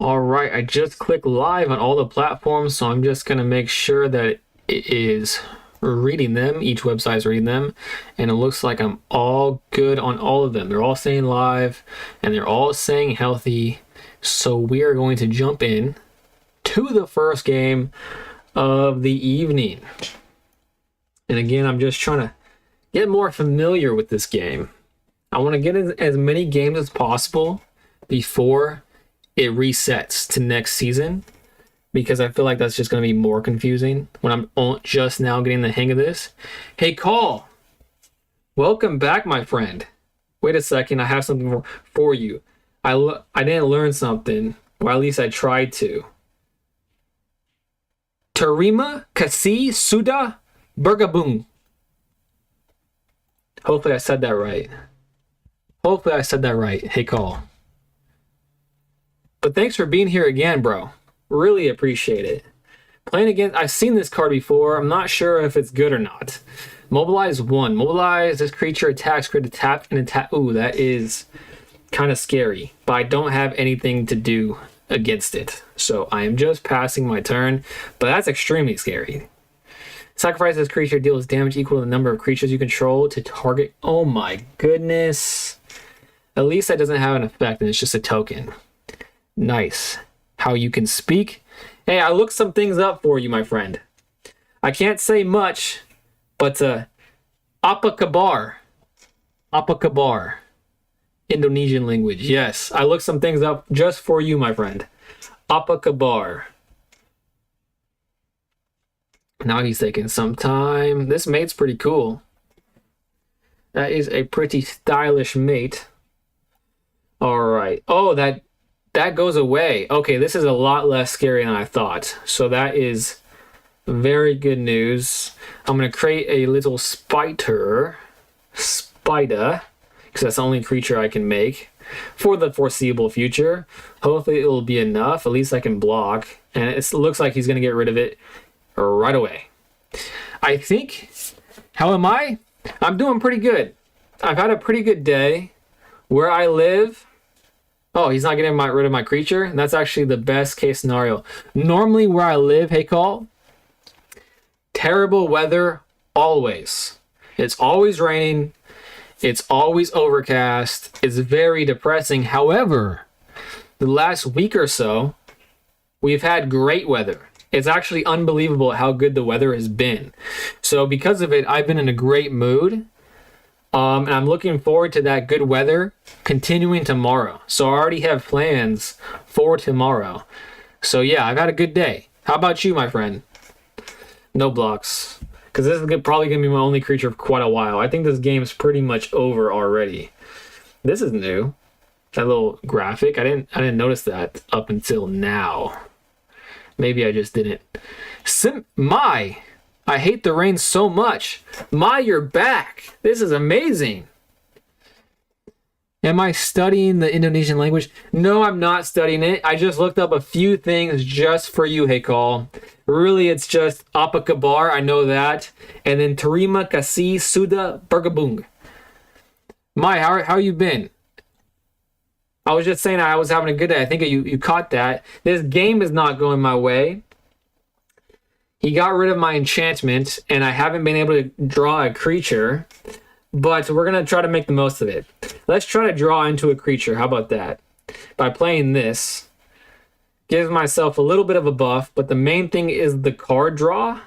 All right, I just clicked live on all the platforms, so I'm just gonna make sure that it is reading them. Each website is reading them, and it looks like I'm all good on all of them. They're all saying live, and they're all saying healthy. So we are going to jump in to the first game of the evening. And again, I'm just trying to get more familiar with this game. I want to get as many games as possible before it resets to next season, because I feel like that's just going to be more confusing when I'm just now getting the hang of this. Hey, Call, welcome back, my friend. Wait a second, I have something for you. I didn't learn something, or at least I tried to. Tarima Kasi Suda Burgabung. Hopefully I said that right. Hey, Call. But thanks for being here again, bro. Really appreciate it. Playing against, I've seen this card before. I'm not sure if it's good or not. Mobilize 1. Mobilize, this creature attacks, create a tap and attack. Ooh, that is kind of scary. But I don't have anything to do against it. So I am just passing my turn. But that's extremely scary. Sacrifice this creature, deals damage equal to the number of creatures you control to target. Oh my goodness. At least that doesn't have an effect and it's just a token. Nice. How you can speak. Hey, I looked some things up for you, my friend. I can't say much, but apa kabar. Indonesian language. Yes, I looked some things up just for you, my friend. Apa kabar. Now he's taking some time. This mate's pretty cool. That is a pretty stylish mate. All right. Oh, that goes away. Okay, this is a lot less scary than I thought. So that is very good news. I'm going to create a little spider, because that's the only creature I can make for the foreseeable future. Hopefully it will be enough. At least I can block. And it looks like he's going to get rid of it right away. I think, how am I? I'm doing pretty good. I've had a pretty good day. Where I live, oh, he's not getting rid of my creature? That's actually the best case scenario. Normally where I live, hey, Call, terrible weather always. It's always raining. It's always overcast. It's very depressing. However, the last week or so, we've had great weather. It's actually unbelievable how good the weather has been. So because of it, I've been in a great mood. And I'm looking forward to that good weather continuing tomorrow. So I already have plans for tomorrow. So yeah, I've had a good day. How about you, my friend? No blocks. Because this is probably going to be my only creature for quite a while. I think this game's pretty much over already. This is new. That little graphic. I didn't notice that up until now. Maybe I just didn't. I hate the rain so much. You're back. This is amazing. Am I studying the Indonesian language? No, I'm not studying it. I just looked up a few things just for you, hey, Call. Really, it's just apa kabar, I know that. And then terima kasih sudah bergabung. How you been? I was just saying I was having a good day. I think you caught that. This game is not going my way. He got rid of my enchantment, and I haven't been able to draw a creature, but we're going to try to make the most of it. Let's try to draw into a creature. How about that? By playing this, gives myself a little bit of a buff, but the main thing is the card draw.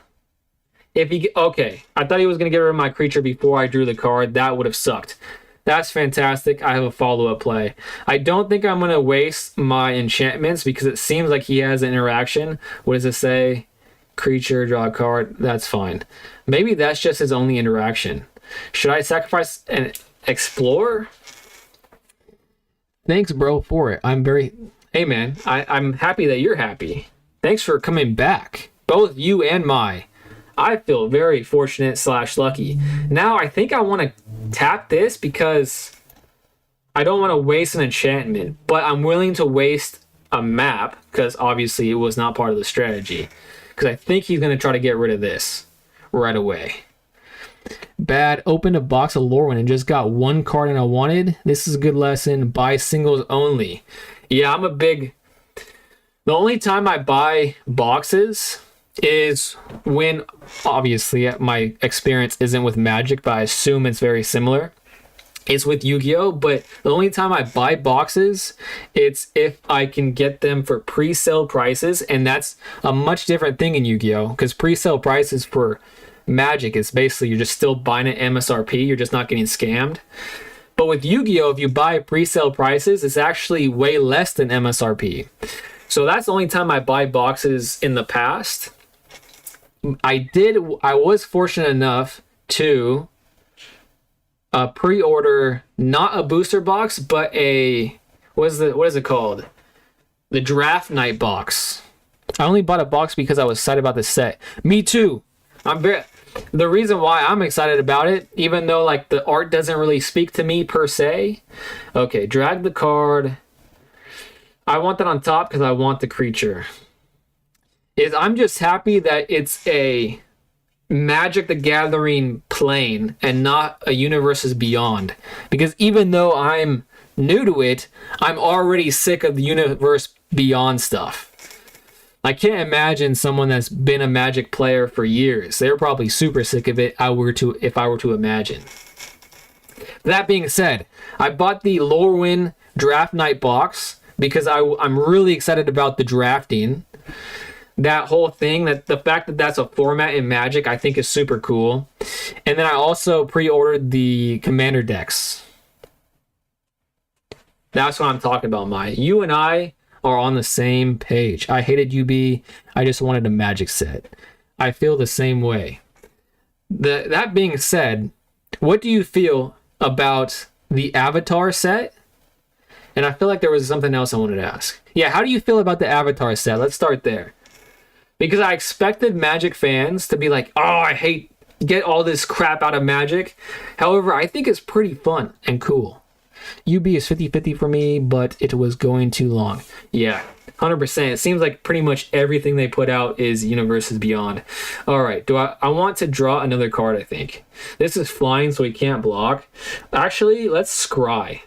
Okay, I thought he was going to get rid of my creature before I drew the card. That would have sucked. That's fantastic. I have a follow-up play. I don't think I'm going to waste my enchantments because it seems like he has an interaction. What does it say? Creature, draw a card. That's fine. Maybe that's just his only interaction. Should I sacrifice and explore? Thanks, bro, for it. Hey, man, I'm happy that you're happy. Thanks for coming back. Both you and I feel very fortunate / lucky. Now, I think I want to tap this because I don't want to waste an enchantment, but I'm willing to waste a map because obviously it was not part of the strategy. Because I think he's going to try to get rid of this right away. Bad. Opened a box of Lorwyn and just got one card and I wanted. This is a good lesson. Buy singles only. Yeah, I'm a big The only time I buy boxes is when, obviously, my experience isn't with Magic, but I assume it's very similar. It's with Yu-Gi-Oh! But the only time I buy boxes, it's if I can get them for pre-sale prices, and that's a much different thing in Yu-Gi-Oh! Because pre-sale prices for Magic is basically you're just still buying at MSRP, you're just not getting scammed. But with Yu-Gi-Oh! If you buy pre-sale prices, it's actually way less than MSRP. So that's the only time I buy boxes in the past. I was fortunate enough to pre-order not a booster box, but what is it called? The draft night box. I only bought a box because I was excited about the set. Me too. The reason why I'm excited about it, even though like the art doesn't really speak to me per se. Okay, drag the card. I want that on top because I want the creature. I'm just happy that it's a Magic the Gathering plane and not a Universes Beyond. Because even though I'm new to it, I'm already sick of the Universe Beyond stuff. I can't imagine someone that's been a Magic player for years. They're probably super sick of it if I were to imagine. That being said, I bought the Lorwyn Draft Night box because I'm really excited about the drafting. That whole thing, that the fact that that's a format in Magic, I think is super cool. And then I also pre-ordered the Commander decks. That's what I'm talking about, Maya. You and I are on the same page. I hated UB. I just wanted a Magic set. I feel the same way. That being said, what do you feel about the Avatar set? And I feel like there was something else I wanted to ask. Yeah, how do you feel about the Avatar set? Let's start there. Because I expected Magic fans to be like, oh, I get all this crap out of Magic. However, I think it's pretty fun and cool. UB is 50-50 for me, but it was going too long. Yeah, 100%. It seems like pretty much everything they put out is Universes Beyond. All right, I want to draw another card, I think. This is flying, so he can't block. Actually, let's scry.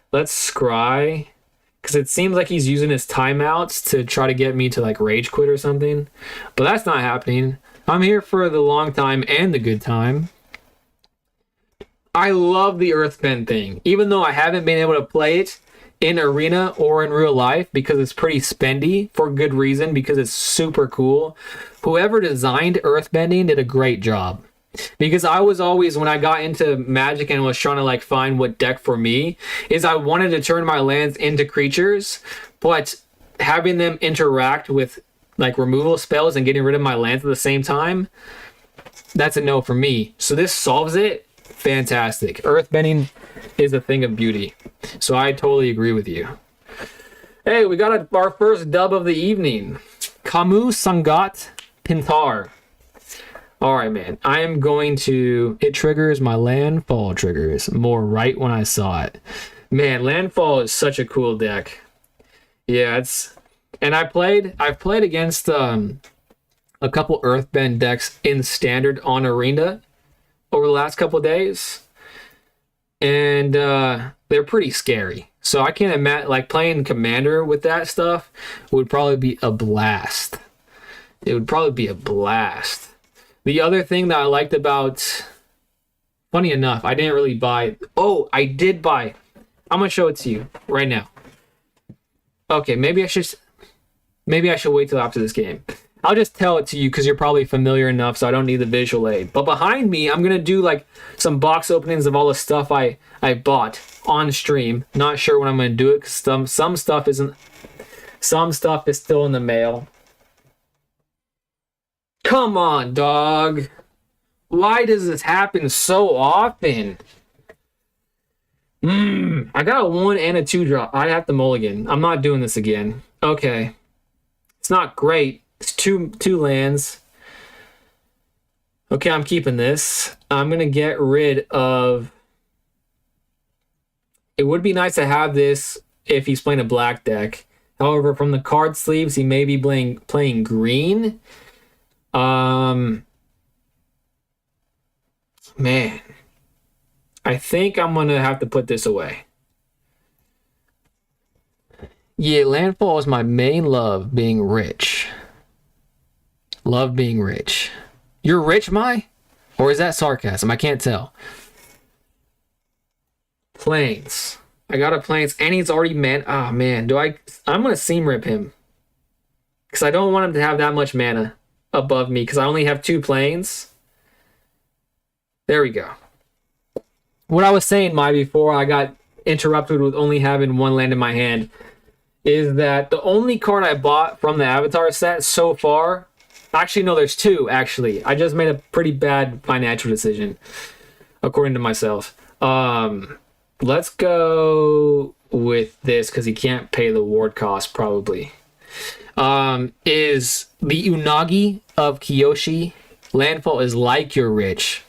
Because it seems like he's using his timeouts to try to get me to like rage quit or something. But that's not happening. I'm here for the long time and the good time. I love the Earthbend thing. Even though I haven't been able to play it in Arena or in real life because it's pretty spendy for good reason, because it's super cool. Whoever designed Earthbending did a great job. Because I was always, when I got into Magic and was trying to like find what deck for me, is I wanted to turn my lands into creatures, but having them interact with like removal spells and getting rid of my lands at the same time, that's a no for me. So this solves it. Fantastic. Earthbending is a thing of beauty. So I totally agree with you. Hey, we got our first dub of the evening. Kamu Sangat Pintar. All right, man. I am going to... It triggers my landfall triggers more right when I saw it. Man, landfall is such a cool deck. Yeah, it's... And I've played against a couple Earthbend decks in Standard on Arena over the last couple of days. And they're pretty scary. So I can't imagine... Like, playing Commander with that stuff would probably be a blast. It would probably be a blast. The other thing that I liked about, funny enough, I didn't really buy. Oh, I did buy. I'm gonna show it to you right now. Okay, maybe I should wait till after this game. I'll just tell it to you because you're probably familiar enough, so I don't need the visual aid. But behind me, I'm gonna do like some box openings of all the stuff I bought on stream. Not sure when I'm gonna do it because some stuff is still in the mail. Come on, dog. Why does this happen so often? I got a 1 and a 2 drop. I have to mulligan. I'm not doing this again. Okay. It's not great. It's two lands. Okay, I'm keeping this. I'm going to get rid of... It would be nice to have this if he's playing a black deck. However, from the card sleeves, he may be playing green. Man, I think I'm gonna have to put this away. Yeah, landfall is my main love, being rich. Love being rich. You're rich, Mai? Or is that sarcasm? I can't tell. Planes. I got a planes, and he's already man. Oh man, I'm gonna seam rip him because I don't want him to have that much mana above me because I only have 2 planes. There we go. What I was saying, Mai, before I got interrupted with only having 1 land in my hand, is that the only card I bought from the Avatar set so far. Actually, no, there's 2. Actually, I just made a pretty bad financial decision, according to myself. Let's go with this because he can't pay the ward cost probably. Is the Unagi of Kiyoshi. Landfall is like you're rich.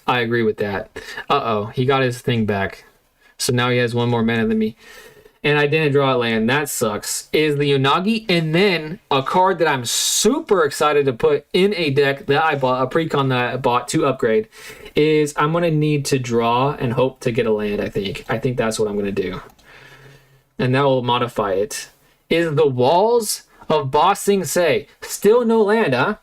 I agree with that. Uh-oh, he got his thing back. So now he has 1 more mana than me. And I didn't draw a land. That sucks. Is the Unagi. And then a card that I'm super excited to put in a deck that I bought, a precon that I bought to upgrade, is I'm going to need to draw and hope to get a land, I think. I think that's what I'm going to do. And that will modify it. Is the Walls of Ba Sing Se. Still no land, huh?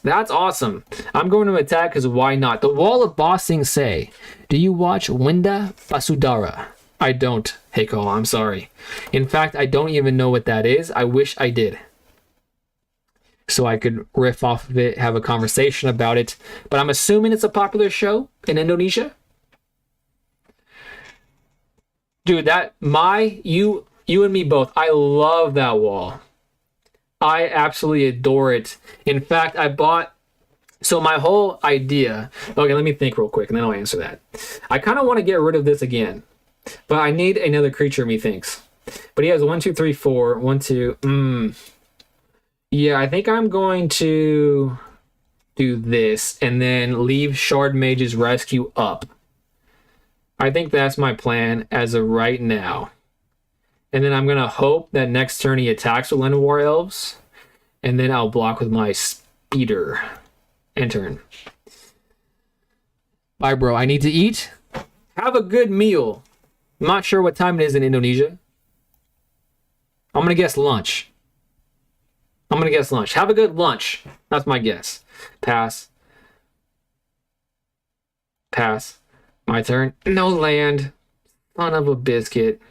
That's awesome. I'm going to attack because why not? The Wall of Ba Sing Se. Do you watch Winda Basudara? I don't, Heiko, I'm sorry. In fact, I don't even know what that is. I wish I did. So I could riff off of it, have a conversation about it. But I'm assuming it's a popular show in Indonesia. Dude, you and me both. I love that wall. I absolutely adore it. In fact, so my whole idea, okay, let me think real quick and then I'll answer that. I kind of want to get rid of this again. But I need another creature, methinks. But he has 1, 2, 3, 4. 1, 2. Yeah, I think I'm going to do this and then leave Shard Mage's Rescue up. I think that's my plan as of right now. And then I'm going to hope that next turn he attacks with Llanowar Elves. And then I'll block with my Speeder. End turn. Bye, bro. I need to eat. Have a good meal. I'm not sure what time it is in Indonesia. I'm going to guess lunch. Have a good lunch. That's my guess. Pass. My turn. No land. Son of a biscuit.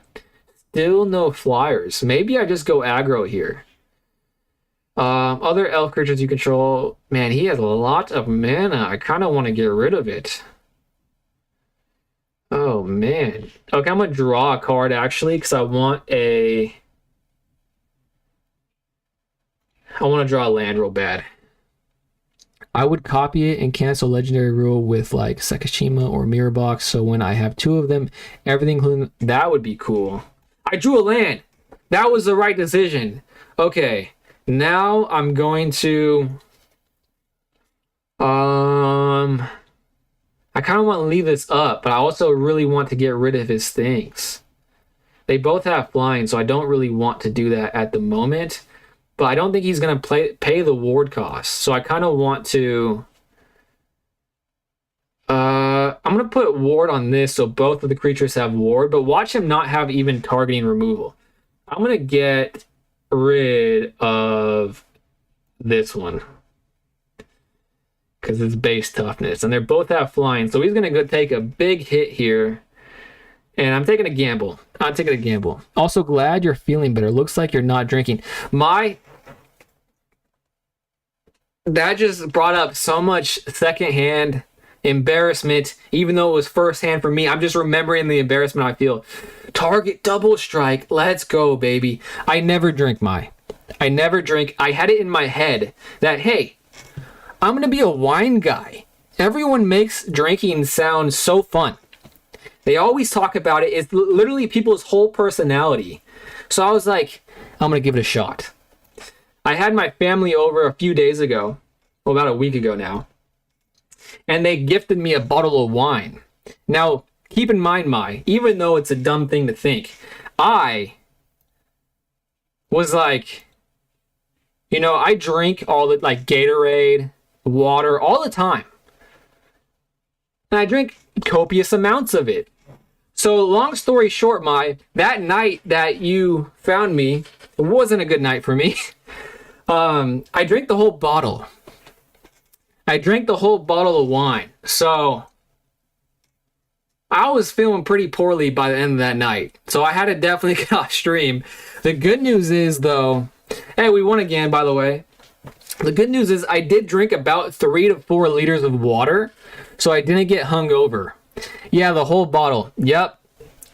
Still no flyers. Maybe I just go aggro here. Other elf creatures you control. Man, he has a lot of mana. I kind of want to get rid of it. Oh, man. Okay, I'm going to draw a card, actually, because I want to draw a land real bad. I would copy it and cancel Legendary Rule with, like, Sekishima or Mirror Box, so when I have 2 of them, everything including... That would be cool. I drew a land! That was the right decision. Okay, now I'm going to... I kind of want to leave this up, but I also really want to get rid of his things. They both have flying, so I don't really want to do that at the moment. But I don't think he's going to pay the ward cost. So I kind of want to... I'm going to put ward on this so both of the creatures have ward, but watch him not have even targeting removal. I'm going to get rid of this one. Because it's base toughness. And they both have flying. So he's going to go take a big hit here. And I'm taking a gamble. Also, glad you're feeling better. Looks like you're not drinking. That just brought up so much secondhand embarrassment. Even though it was firsthand for me. I'm just remembering the embarrassment I feel. Target double strike. Let's go, baby. I never drink, I never drink. I had it in my head that, hey, I'm going to be a wine guy. Everyone makes drinking sound so fun. They always talk about it. It's literally people's whole personality. So I was like, I'm going to give it a shot. I had my family over a few days ago. Well, about a week ago now. And they gifted me a bottle of wine. Now, keep in mind, even though it's a dumb thing to think, I was like, I drink all the, like, Gatorade, water all the time, and I drink copious amounts of it. So long story short, that night that you found me, it wasn't a good night for me. I drank the whole bottle. I drank the whole bottle of wine. So I was feeling pretty poorly by the end of that night. So I had to definitely get off stream. The good news is, though, hey, we won again, by the way. The good news is I did drink about 3 to 4 liters of water, so I didn't get hungover. Yeah, the whole bottle. Yep.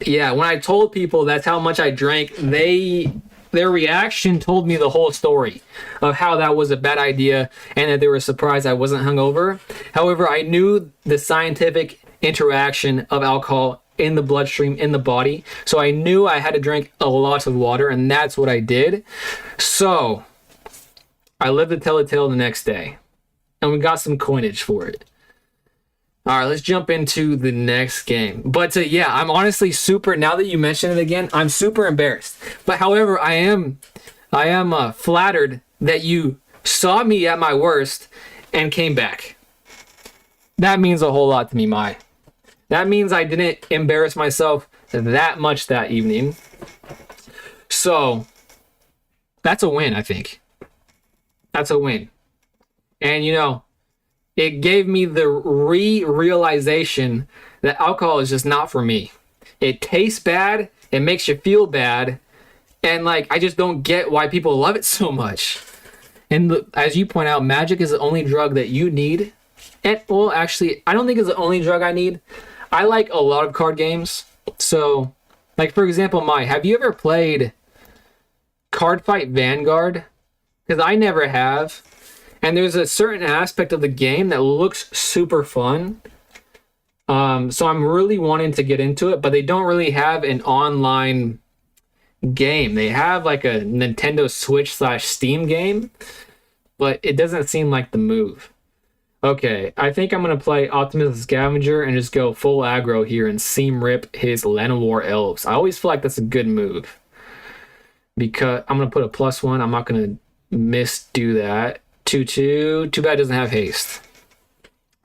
Yeah, when I told people that's how much I drank, their reaction told me the whole story of how that was a bad idea and that they were surprised I wasn't hungover. However, I knew the scientific interaction of alcohol in the bloodstream, in the body, so I knew I had to drink a lot of water, and that's what I did. So I lived to tell the tale the next day, and we got some coinage for it. All right, let's jump into the next game. But yeah, I'm honestly super, now that you mention it again, I'm super embarrassed. But however, I am flattered that you saw me at my worst and came back. That means a whole lot to me, Mai. That means I didn't embarrass myself that much that evening. So that's a win, I think. That's a win. And you know, it gave me the realization that alcohol is just not for me. It tastes bad, it makes you feel bad, and like I just don't get why people love it so much. And as you point out, magic is the only drug that you need. And well, actually, I don't think it's the only drug I need. I like a lot of card games. So, like for example, have you ever played Card Fight Vanguard? Because I never have. And there's a certain aspect of the game that looks super fun. So I'm really wanting to get into it, but they don't really have an online game. They have like a Nintendo Switch / Steam game, but it doesn't seem like the move. Okay, I think I'm going to play Optimus Scavenger and just go full aggro here and seam rip his Llanowar Elves. I always feel like that's a good move. Because I'm going to put a +1. I'm not going to misdo that. 2/2. Too bad it doesn't have haste.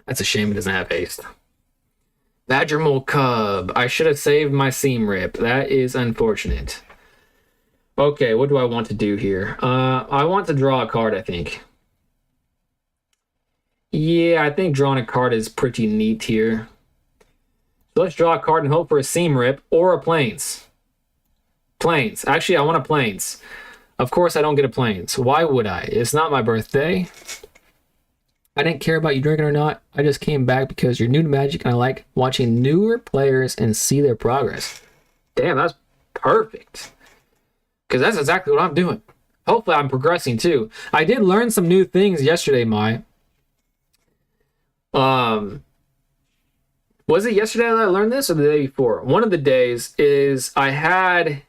That's a shame it doesn't have haste. Badger Mole Cub. I should have saved my seam rip. That is unfortunate. Okay, what do I want to do here? I want to draw a card, I think. Yeah, I think drawing a card is pretty neat here. So let's draw a card and hope for a seam rip or a plains. Plains. Actually, I want a plains. Of course, I don't get a plains. Why would I? It's not my birthday. I didn't care about you drinking or not. I just came back because you're new to Magic and I like watching newer players and see their progress. Damn, that's perfect. Because that's exactly what I'm doing. Hopefully, I'm progressing too. I did learn some new things yesterday, Mai. Was it yesterday that I learned this or the day before? One of the days is I had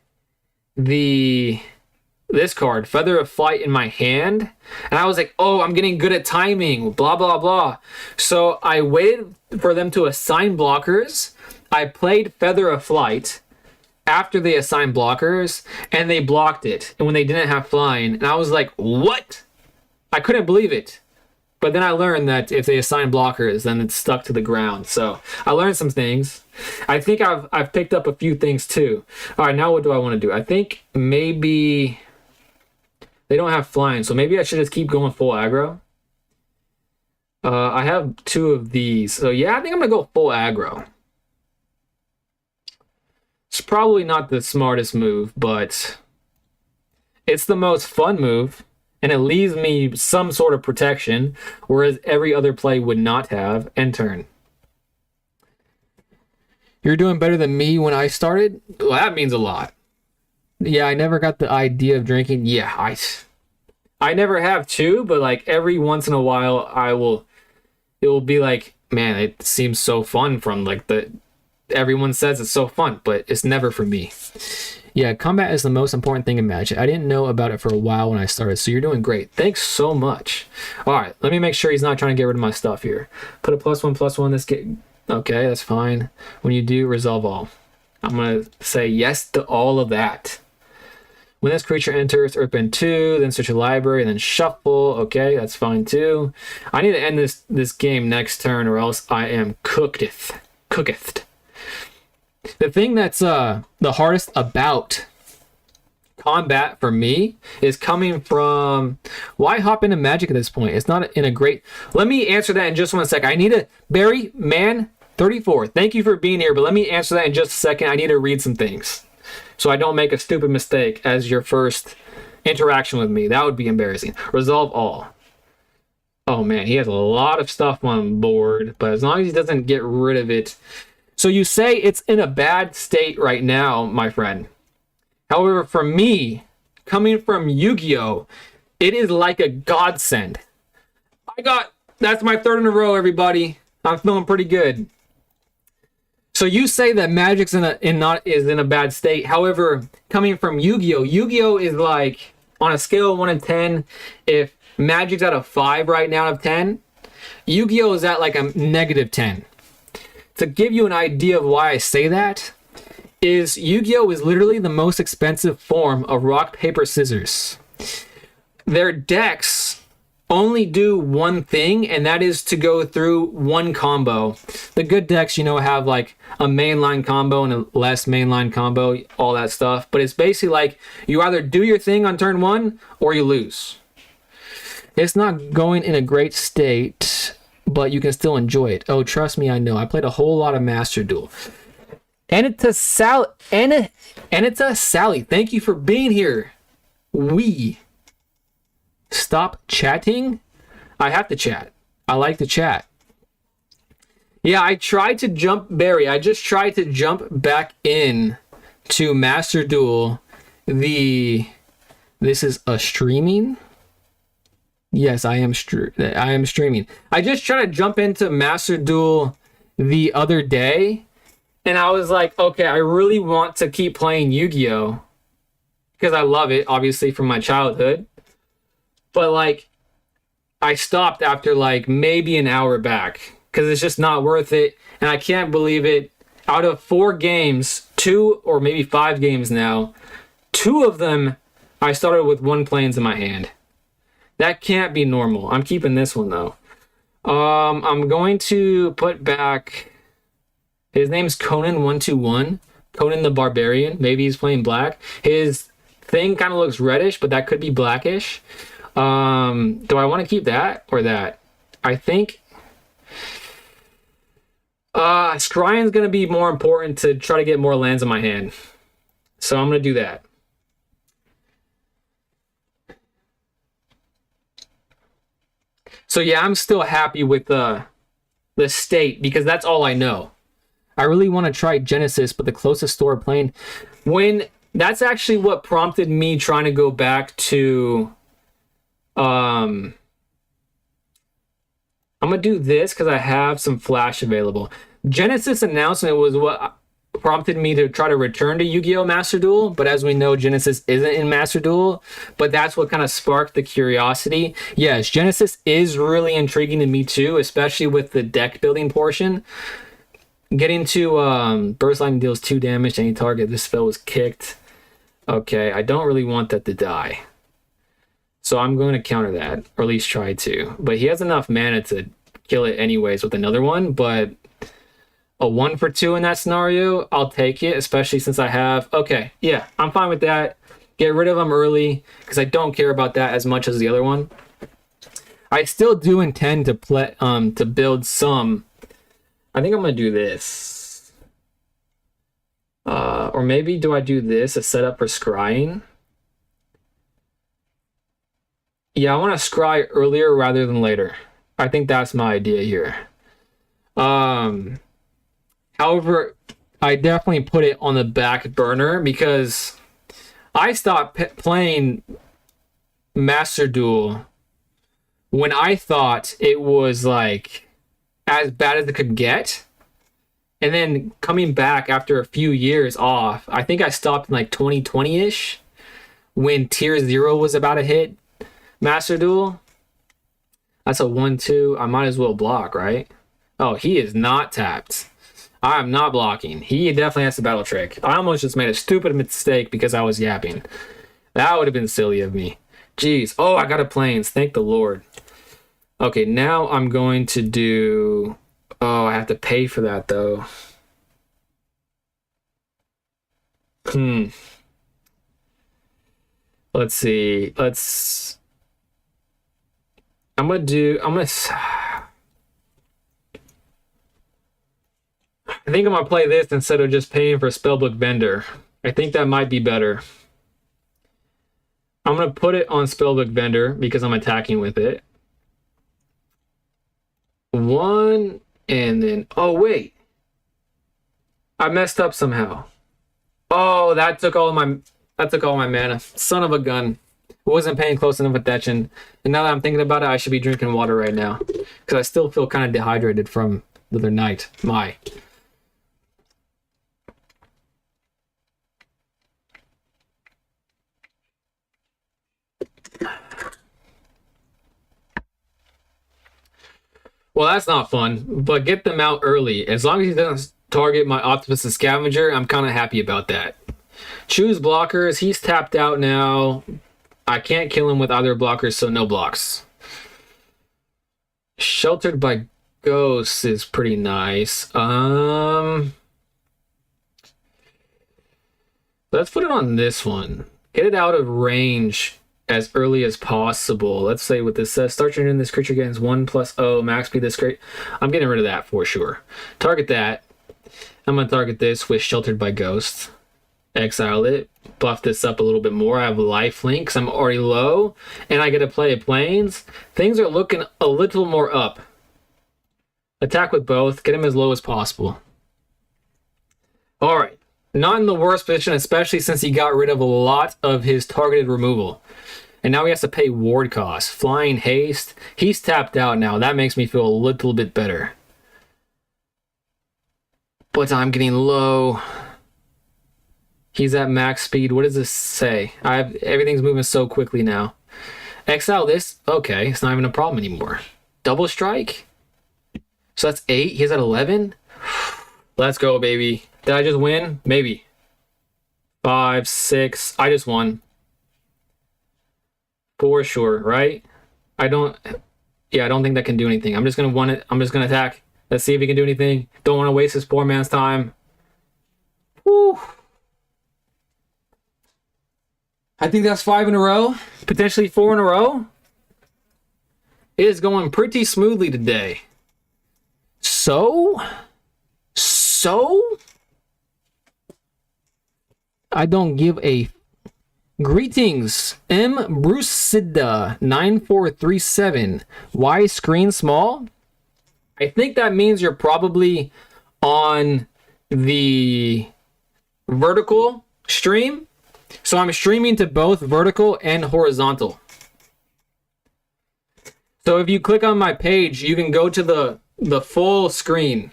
this card, Feather of Flight, in my hand, and I was like, oh, I'm getting good at timing, blah, blah, blah. So I waited for them to assign blockers. I played Feather of Flight after they assigned blockers, and they blocked it. And when they didn't have flying, and I was like, what? I couldn't believe it. But then I learned that if they assign blockers, then it's stuck to the ground. So I learned some things. I think I've picked up a few things too. All right, now what do I want to do? I think maybe they don't have flying, so maybe I should just keep going full aggro. I have 2 of these. So yeah, I think I'm going to go full aggro. It's probably not the smartest move, but it's the most fun move. And it leaves me some sort of protection, whereas every other play would not have. End turn. You're doing better than me when I started? Well, that means a lot. Yeah, I never got the idea of drinking. Yeah, I never have too, but like every once in a while it will be like, man, it seems so fun from like everyone says it's so fun, but it's never for me. Yeah, combat is the most important thing in Magic. I didn't know about it for a while when I started, so you're doing great. Thanks so much. All right, let me make sure he's not trying to get rid of my stuff here. Put a +1/+1. This get okay, that's fine. When you do, resolve all. I'm going to say yes to all of that. When this creature enters, Earthbend 2, then search your library, then shuffle. Okay, that's fine too. I need to end this game next turn or else I am cooketh. The thing that's the hardest about combat for me is coming from why hop into Magic at this point? It's not in a great. Let me answer that in just 1 sec. I need to Barry Man 34. Thank you for being here, but let me answer that in just a second. I need to read some things so I don't make a stupid mistake as your first interaction with me. That would be embarrassing. Resolve all. Oh man, he has a lot of stuff on board, but as long as he doesn't get rid of it. So you say it's in a bad state right now, my friend. However, for me, coming from Yu-Gi-Oh, it is like a godsend. That's my third in a row, everybody. I'm feeling pretty good. So you say that Magic's in a bad state. However, coming from Yu-Gi-Oh, Yu-Gi-Oh is like on a scale of 1 to 10. If Magic's at a 5 right now out of 10, Yu-Gi-Oh is at like a -10. To give you an idea of why I say that, is Yu-Gi-Oh is literally the most expensive form of rock, paper, scissors. Their decks only do one thing, and that is to go through one combo. The good decks, have like a mainline combo and a less mainline combo, all that stuff. But it's basically like you either do your thing on turn 1 or you lose. It's not going in a great state, but you can still enjoy it. Oh, trust me, I know. I played a whole lot of Master Duel. Anita Sally, thank you for being here. Stop chatting? I have to chat. I like to chat. Yeah, I tried to jump, Barry. I just tried to jump back in to Master Duel. This is a streaming? Yes, I am streaming. I just tried to jump into Master Duel the other day, and I was like, okay, I really want to keep playing Yu-Gi-Oh! Because I love it, obviously, from my childhood. But, like, I stopped after, like, maybe an hour back. Because it's just not worth it. And I can't believe it. Out of 4 games, 2 or maybe 5 games now, 2 of them, I started with 1 planes in my hand. That can't be normal. I'm keeping this one, though. I'm going to put back... His name's Conan121. Conan the Barbarian. Maybe he's playing black. His thing kind of looks reddish, but that could be blackish. Do I want to keep that or that? I think... Scrying's going to be more important to try to get more lands in my hand. So I'm going to do that. So yeah, I'm still happy with the state because that's all I know. I really want to try Genesis, but the closest store playing that's actually what prompted me trying to go back to I'm gonna do this because I have some Flash available. Genesis announcement was what prompted me to try to return to Yu-Gi-Oh! Master Duel, but as we know, Genesis isn't in Master Duel, but that's what kind of sparked the curiosity. Yes, Genesis is really intriguing to me too, especially with the deck building portion. Getting to Burst Lightning deals 2 damage to any target. This spell was kicked. Okay, I don't really want that to die. So I'm going to counter that, or at least try to. But he has enough mana to kill it anyways with another one, but a 1 for 2 in that scenario, I'll take it, especially since I have... Okay, yeah, I'm fine with that. Get rid of him early, because I don't care about that as much as the other one. I still do intend to play to build some... I think I'm going to do this. Or maybe do I do this, a setup for scrying? Yeah, I want to scry earlier rather than later. I think that's my idea here. However, I definitely put it on the back burner because I stopped playing Master Duel when I thought it was like as bad as it could get. And then coming back after a few years off, I think I stopped in like 2020-ish when Tier 0 was about to hit Master Duel. That's a 1-2. I might as well block, right? Oh, he is not tapped. I am not blocking. He definitely has a battle trick. I almost just made a stupid mistake because I was yapping. That would have been silly of me. Jeez. Oh, I got a planes. Thank the Lord. Okay, now I'm going to do... Oh, I have to pay for that, though. Hmm. Let's see. I'm gonna I think I'm gonna play this instead of just paying for Spellbook Vendor. I think that might be better. I'm gonna put it on Spellbook Vendor because I'm attacking with it. One, and then, oh wait. I messed up somehow. Oh, that took all my mana. Son of a gun. Wasn't paying close enough attention. And now that I'm thinking about it, I should be drinking water right now. Because I still feel kind of dehydrated from the other night. Well, that's not fun, but get them out early. As long as he doesn't target my Optimus the Scavenger, I'm kind of happy about that. Choose blockers. He's tapped out now. I can't kill him with either blockers, so no blocks. Sheltered by Ghosts is pretty nice. Let's put it on this one. Get it out of range as early as possible. Let's say what this says. Start turning this creature gains 1+0 max speed. This great. I'm getting rid of that for sure. Target that. I'm gonna target this with Sheltered by Ghost. Exile it. Buff this up a little bit more. I have lifelink because I'm already low, and I get to play planes. Things are looking a little more up. Attack with both. Get him as low as possible. All right. Not in the worst position, especially since he got rid of a lot of his targeted removal. And now he has to pay ward costs. Flying haste. He's tapped out now. That makes me feel a little bit better. But I'm getting low. He's at max speed. What does this say? Everything's moving so quickly now. Exile this. Okay, it's not even a problem anymore. Double strike. So that's 8. He's at 11. Let's go, baby. Did I just win? Maybe. 5, 6. I just won. For sure, right? I don't think that can do anything. I'm just gonna want it. I'm just gonna attack. Let's see if he can do anything. Don't want to waste his poor man's time. Woo. I think that's 5 in a row. Potentially 4 in a row. It is going pretty smoothly today. So I don't give a greetings. M Brucida 9437. Why screen small? I think that means you're probably on the vertical stream. So I'm streaming to both vertical and horizontal. So if you click on my page, you can go to the full screen.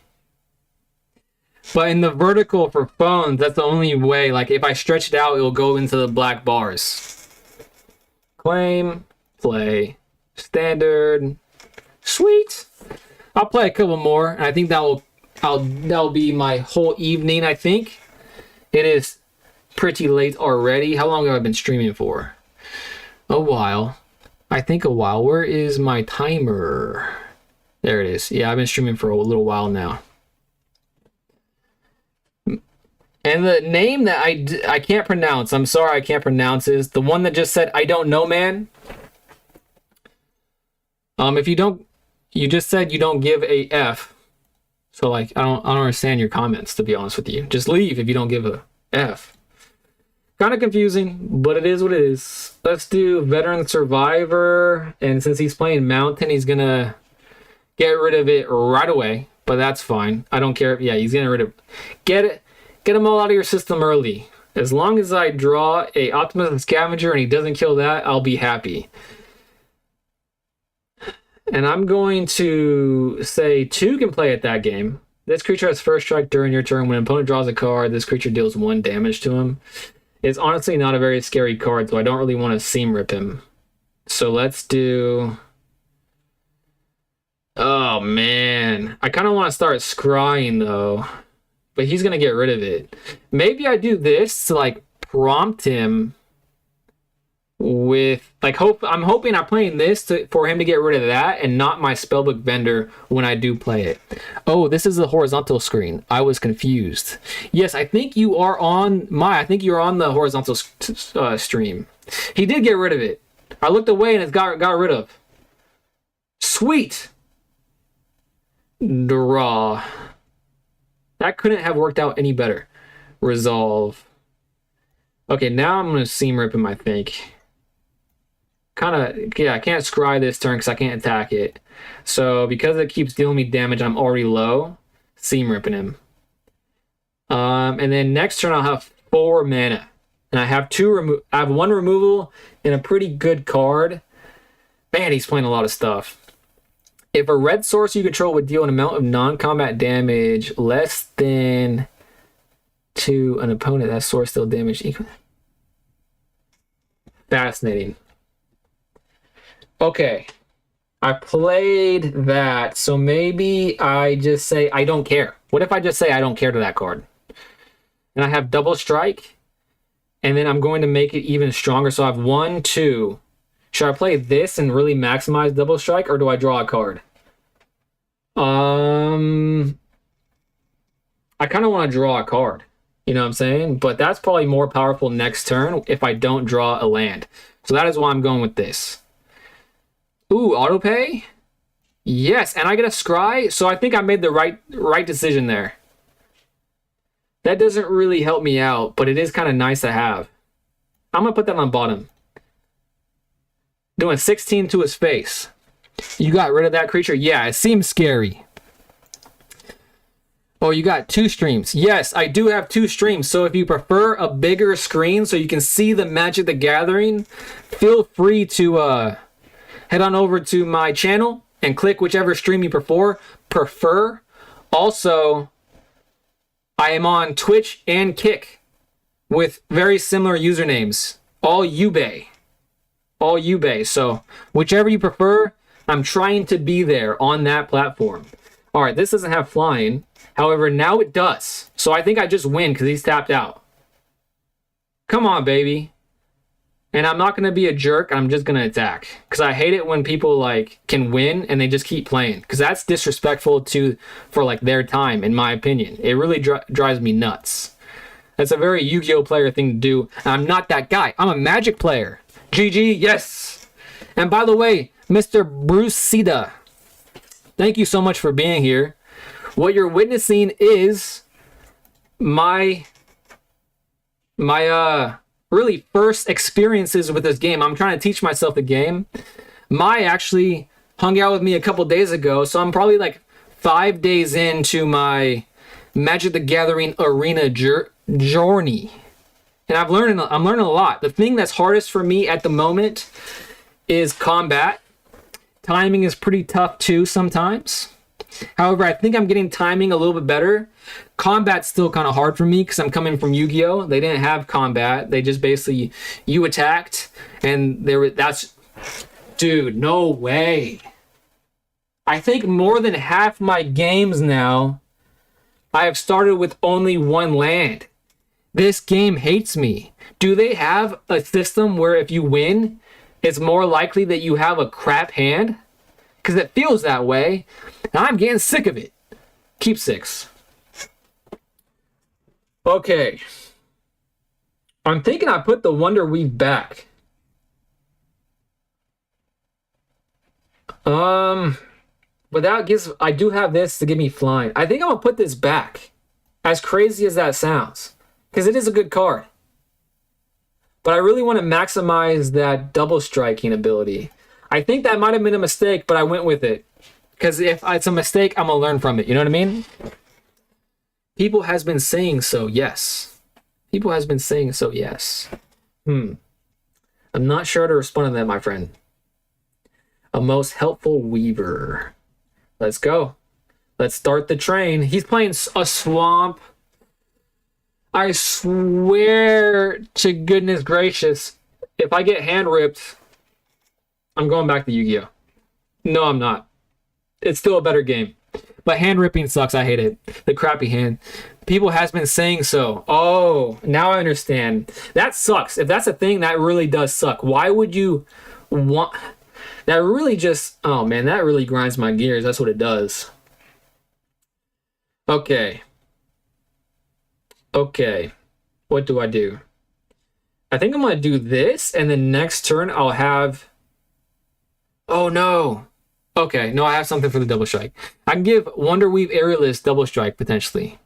But in the vertical for phones, that's the only way. Like if I stretch it out, it'll go into the black bars. Claim, play, standard, sweet. I'll play a couple more, and I think that'll be my whole evening. I think it is pretty late already. How long have I been streaming for? A while. I think a while. Where is my timer? There it is. Yeah, I've been streaming for a little while now. And the name that I can't pronounce, I'm sorry I can't pronounce, is the one that just said, I don't know, man. If you just said you don't give a F. So like, I don't understand your comments, to be honest with you. Just leave if you don't give a F. Kind of confusing, but it is what it is. Let's do Veteran Survivor. And since he's playing Mountain, he's going to get rid of it right away. But that's fine. I don't care. Yeah, he's getting rid of it. Get them all out of your system early. As long as I draw a Optimus and Scavenger and he doesn't kill that, I'll be happy. And I'm going to say 2 can play at that game. This creature has first strike during your turn. When an opponent draws a card, this creature deals 1 damage to him. It's honestly not a very scary card, so I don't really want to seam rip him. So let's do... Oh, man. I kind of want to start scrying, though. But he's going to get rid of it. Maybe I do this to, like, prompt him with like I'm hoping I'm playing this for him to get rid of that and not my spellbook vendor when I do play it. Oh, this is the horizontal screen. I was confused. Yes, I think you are on I think you're on the horizontal stream. He did get rid of it. I looked away and it's got rid of. Sweet. Draw. That couldn't have worked out any better. Resolve. Okay, now I'm gonna seam rip him, I think. Yeah, I can't scry this turn because I can't attack it. So because it keeps dealing me damage, I'm already low. Seam ripping him. And then next turn I'll have 4 mana, and I have I have 1 removal and a pretty good card. Man, he's playing a lot of stuff. If a red source you control would deal an amount of non-combat damage less than to an opponent, that source still damage equal. Fascinating. Okay, I played that, so maybe I just say I don't care. What if I just say I don't care to that card? And I have double strike, and then I'm going to make it even stronger, so I have 1, 2. Should I play this and really maximize double strike, or do I draw a card? I kind of want to draw a card. You know what I'm saying? But that's probably more powerful next turn if I don't draw a land. So that is why I'm going with this. Ooh, auto pay? Yes, and I get a scry, so I think I made the right decision there. That doesn't really help me out, but it is kind of nice to have. I'm going to put that on bottom. Doing 16 to his face. You got rid of that creature? Yeah, it seems scary. Oh, you got 2 streams. Yes, I do have 2 streams. So if you prefer a bigger screen so you can see the Magic the Gathering, feel free to head on over to my channel and click whichever stream you prefer. Also, I am on Twitch and Kick with very similar usernames. All Ubay. So whichever you prefer, I'm trying to be there on that platform. All right, this doesn't have flying. However, now it does. So I think I just win because he's tapped out. Come on, baby. And I'm not going to be a jerk. I'm just going to attack. Because I hate it when people like can win and they just keep playing. Because that's disrespectful for like their time, in my opinion. It really drives me nuts. That's a very Yu-Gi-Oh player thing to do. And I'm not that guy. I'm a Magic player. GG, yes. And by the way, Mr. Bruce Sida, thank you so much for being here. What you're witnessing is my really first experiences with this game. I'm trying to teach myself the game. Mai actually hung out with me a couple days ago, so I'm probably like 5 days into my Magic the Gathering arena journey. And I'm learning a lot. The thing that's hardest for me at the moment is combat. Timing is pretty tough too sometimes. However, I think I'm getting timing a little bit better. Combat's still kind of hard for me because I'm coming from Yu-Gi-Oh! They didn't have combat. They just basically, you attacked and dude, no way. I think more than half my games now, I have started with only 1 land. This game hates me. Do they have a system where if you win, it's more likely that you have a crap hand? Because it feels that way. And I'm getting sick of it. Keep 6. Okay. I'm thinking I put the Wonder Weave back. I do have this to give me flying. I think I'm going to put this back. As crazy as that sounds. Because it is a good card. But I really want to maximize that double striking ability. I think that might have been a mistake, but I went with it. Because if it's a mistake, I'm going to learn from it. You know what I mean? People has been saying so, yes. People has been saying so, yes. I'm not sure how to respond to that, my friend. A most helpful weaver. Let's go. Let's start the train. He's playing a swamp. I swear to goodness gracious, if I get hand ripped, I'm going back to Yu-Gi-Oh! No, I'm not. It's still a better game. But hand ripping sucks. I hate it. The crappy hand. People has been saying so. Oh, now I understand. That sucks. If that's a thing, that really does suck. Why would you want... That really just... Oh, man, that really grinds my gears. That's what it does. Okay. Okay. What do I do? I think I'm going to do this, and then next turn I'll have... Oh, no. Okay, no, I have something for the double strike. I can give Wonderweave Aerialist double strike, potentially.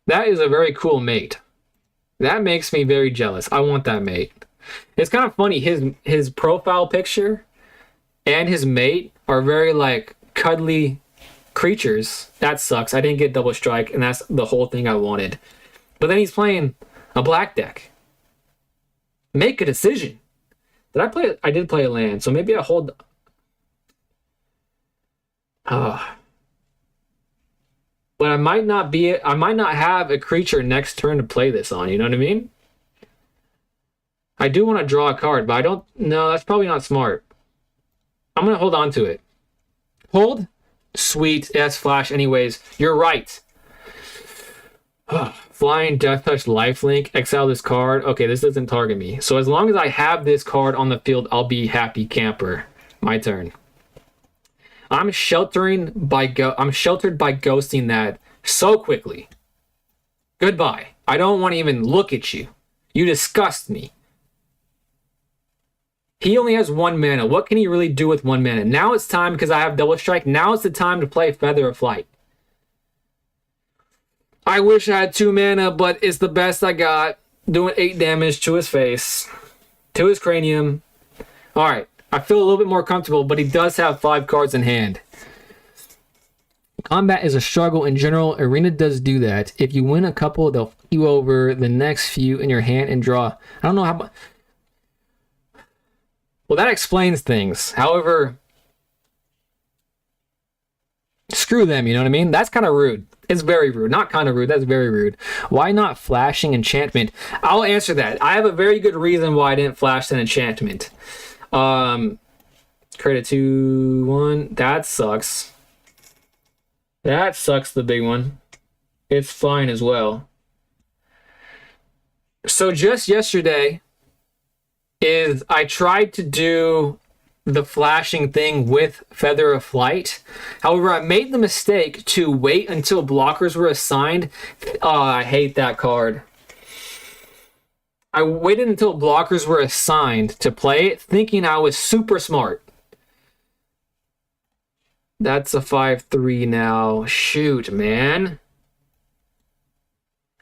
That is a very cool mate. That makes me very jealous. I want that mate. It's kind of funny. His profile picture and his mate are very, like, cuddly creatures. That sucks. I didn't get double strike, and that's the whole thing I wanted. But then he's playing a black deck. Make a decision. Did I play? I did play a land, so maybe I hold. But I might not be. I might not have a creature next turn to play this on. You know what I mean? I do want to draw a card, but I don't. No, that's probably not smart. I'm gonna hold on to it. Hold. Sweet. It has flash anyways. You're right. Flying Death Touch Lifelink. Exile this card. Okay, this doesn't target me. So as long as I have this card on the field, I'll be happy camper. My turn. I'm sheltered by ghosting that so quickly. Goodbye. I don't want to even look at you. You disgust me. He only has 1 mana. What can he really do with 1 mana? Now it's time, because I have double strike. Now it's the time to play Feather of Flight. I wish I had 2 mana, but it's the best I got. Doing 8 damage to his face. To his cranium. Alright. I feel a little bit more comfortable, but he does have 5 cards in hand. Combat is a struggle in general. Arena does do that. If you win a couple, they'll flip you over the next few in your hand and draw. I don't know how... Well, that explains things. However... Screw them, you know what I mean? That's kind of rude. It's very rude. Not kind of rude. That's very rude. Why not flashing enchantment? I'll answer that. I have a very good reason why I didn't flash an enchantment. Create a 2/1. That sucks. That sucks, the big one. It's fine as well. So just yesterday I tried to do the flashing thing with Feather of Flight. However, I made the mistake to wait until blockers were assigned. Oh, I hate that card. I waited until blockers were assigned to play it, thinking I was super smart. That's a 5/3 now. Shoot, man.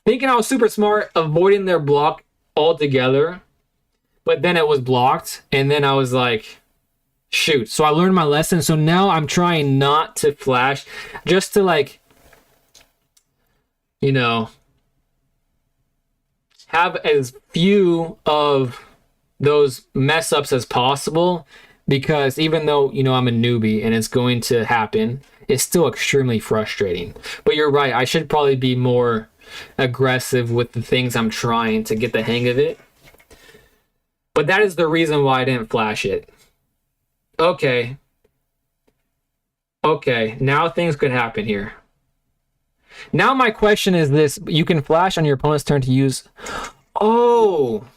Thinking I was super smart, avoiding their block altogether. But then it was blocked, and then I was like... Shoot. So I learned my lesson. So now I'm trying not to flash, just to, like, you know, have as few of those mess ups as possible, because even though, you know, I'm a newbie and it's going to happen, it's still extremely frustrating. But you're right. I should probably be more aggressive with the things I'm trying to get the hang of it. But that is the reason why I didn't flash it. Okay. Okay, now things could happen here. Now my question is this. You can flash on your opponent's turn to use... Oh!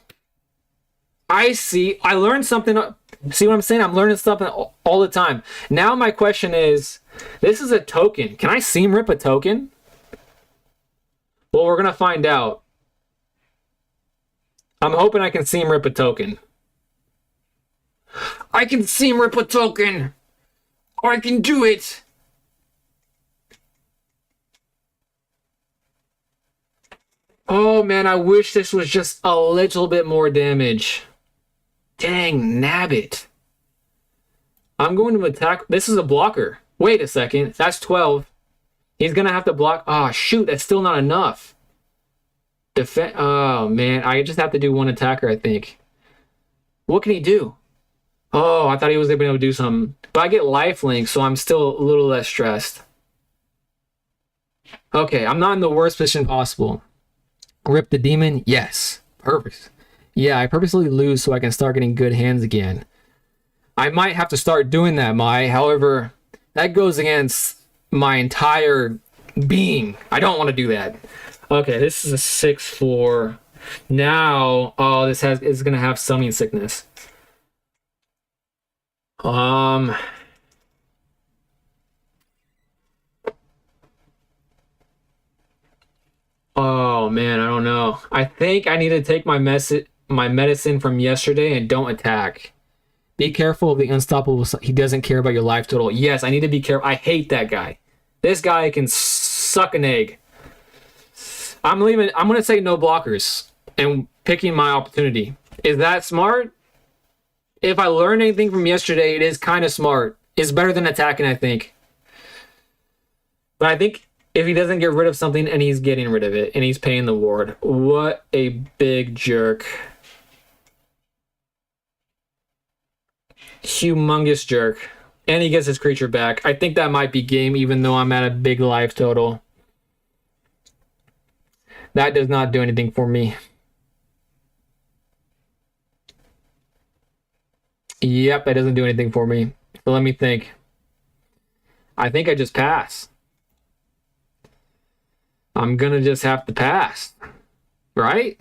I see. I learned something. See what I'm saying? I'm learning something all the time. Now my question is, this is a token. Can I seam rip a token? Well, we're going to find out. I'm hoping I can seam rip a token. I can seam rip a token! I can do it! Oh man, I wish this was just a little bit more damage. Dang, nabbit. I'm going to attack. This is a blocker. Wait a second. That's 12. He's going to have to block. Oh, shoot. That's still not enough. Oh, man. I just have to do one attacker, I think. What can he do? Oh, I thought he was able to do something. But I get lifelink, so I'm still a little less stressed. Okay, I'm not in the worst position possible. Rip the demon? Yes. Perfect. Yeah, I purposely lose so I can start getting good hands again. I might have to start doing that, Mai. However, that goes against my entire being. I don't want to do that. Okay, this is a 6/4. Now, oh, this is gonna have summoning sickness. Oh man, I don't know. I think I need to take my medicine from yesterday and don't attack. Be careful of the unstoppable. He doesn't care about your life total. Yes, I need to be careful. I hate that guy. This guy can suck an egg. I'm leaving. I'm gonna say no blockers and picking my opportunity. Is that smart? If I learned anything from yesterday, it is kind of smart. It's better than attacking, I think. But I think if he doesn't get rid of something and he's getting rid of it and he's paying the ward, what a big jerk. Humongous jerk. And he gets his creature back. I think that might be game even though I'm at a big life total. That does not do anything for me. Yep, that doesn't do anything for me. So let me think. I think I just pass. I'm gonna just have to pass. Right?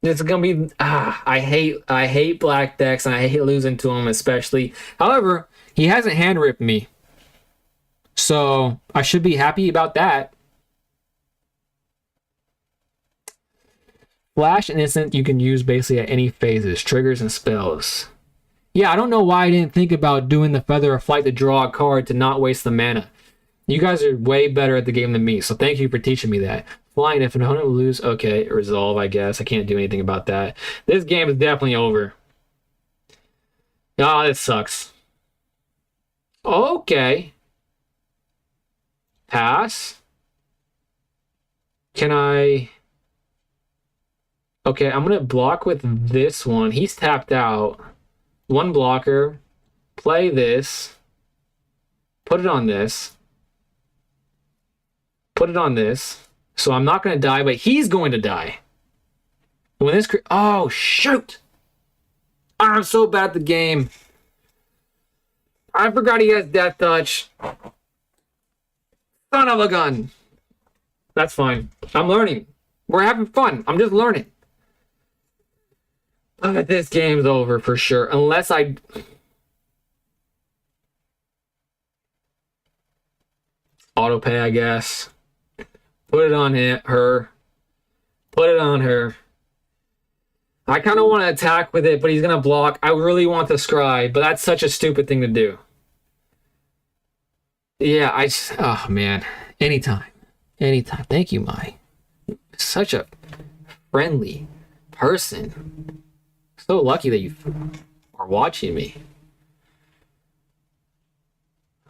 It's gonna be I hate black decks and I hate losing to him especially. However, he hasn't hand ripped me. So I should be happy about that. Flash and instant you can use basically at any phases, triggers and spells. Yeah, I don't know why I didn't think about doing the Feather of Flight to draw a card to not waste the mana. You guys are way better at the game than me, so thank you for teaching me that. Flying, if an opponent will lose, okay, resolve, I guess. I can't do anything about that. This game is definitely over. Oh, this sucks. Okay. Pass. Can I... Okay, I'm going to block with this one. He's tapped out. One blocker. Play this. Put it on this. Put it on this. So I'm not going to die, but he's going to die. When this... Oh, shoot! I'm so bad at the game. I forgot he has Death Touch. Son of a gun. That's fine. I'm learning. We're having fun. I'm just learning. This game's over for sure. Unless I... Autopay, I guess. Put it on her. Put it on her. I kind of want to attack with it, but he's going to block. I really want to scry, but that's such a stupid thing to do. Yeah, oh, man. Anytime. Anytime. Thank you, Mai. Such a friendly person. So lucky that you are watching me.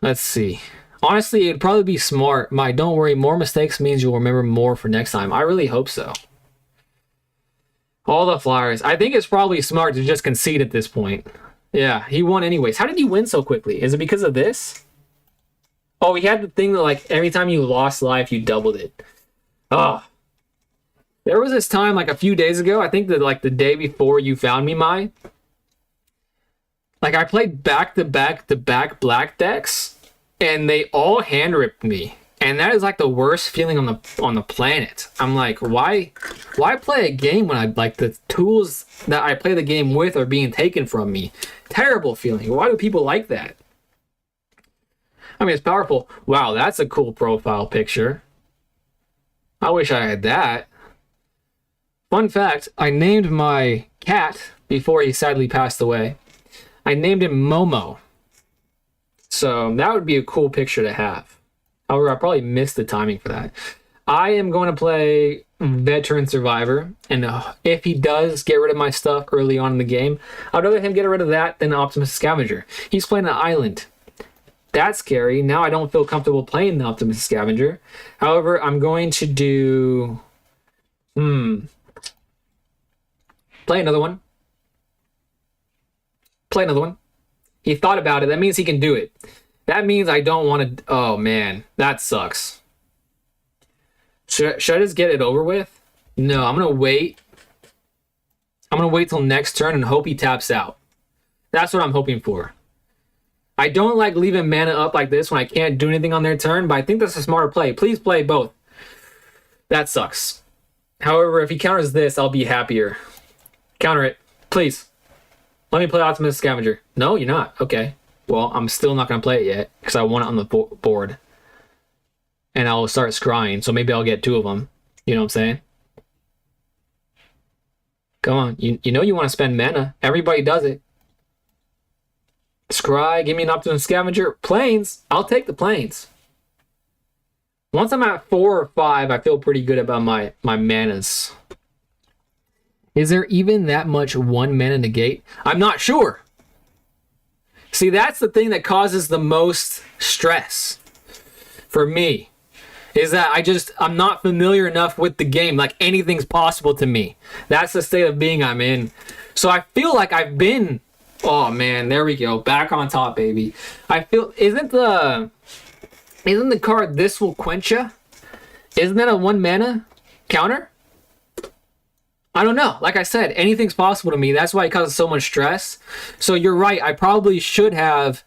Let's see. Honestly, it'd probably be smart. Don't worry, more mistakes means you'll remember more for next time. I really hope so. All the flyers. I think it's probably smart to just concede at this point. Yeah, he won anyways. How did he win so quickly? Is it because of this? Oh, he had the thing that, like, every time you lost life, you doubled it. Oh. There was this time, like, a few days ago, I think that, like, the day before you found me, Mai. Like, I played back-to-back black decks, and they all hand-ripped me. And that is, like, the worst feeling on the planet. I'm like, why play a game when the tools that I play the game with are being taken from me? Terrible feeling. Why do people like that? I mean, it's powerful. Wow, that's a cool profile picture. I wish I had that. Fun fact, I named my cat before he sadly passed away. I named him Momo. So that would be a cool picture to have. However, I probably missed the timing for that. I am going to play Veteran Survivor, and if he does get rid of my stuff early on in the game, I'd rather him get rid of that than Optimus Scavenger. He's playing an island. That's scary. Now I don't feel comfortable playing the Optimus Scavenger. However, I'm going to do... Play another one. Play another one. He thought about it. That means he can do it. That means I don't want to... Oh, man. That sucks. Should I just get it over with? No, I'm going to wait. I'm going to wait till next turn and hope he taps out. That's what I'm hoping for. I don't like leaving mana up like this when I can't do anything on their turn, but I think that's a smarter play. Please play both. That sucks. However, if he counters this, I'll be happier. Counter it. Please. Let me play Optimus Scavenger. No, you're not. Okay. Well, I'm still not going to play it yet because I want it on the board. And I'll start scrying, so maybe I'll get 2 of them. You know what I'm saying? Come on. You know you want to spend mana. Everybody does it. Scry, give me an Optimus Scavenger. Planes. I'll take the planes. Once I'm at 4 or 5, I feel pretty good about my manas. Is there even that much 1 mana negate? I'm not sure. See, that's the thing that causes the most stress for me. Is that I'm not familiar enough with the game. Like, anything's possible to me. That's the state of being I'm in. So I feel like I've been... Oh, man, there we go. Back on top, baby. I feel... Isn't the card This Will Quench Ya? Isn't that a 1 mana counter? I don't know. Like I said, anything's possible to me. That's why it causes so much stress. So you're right. I probably should have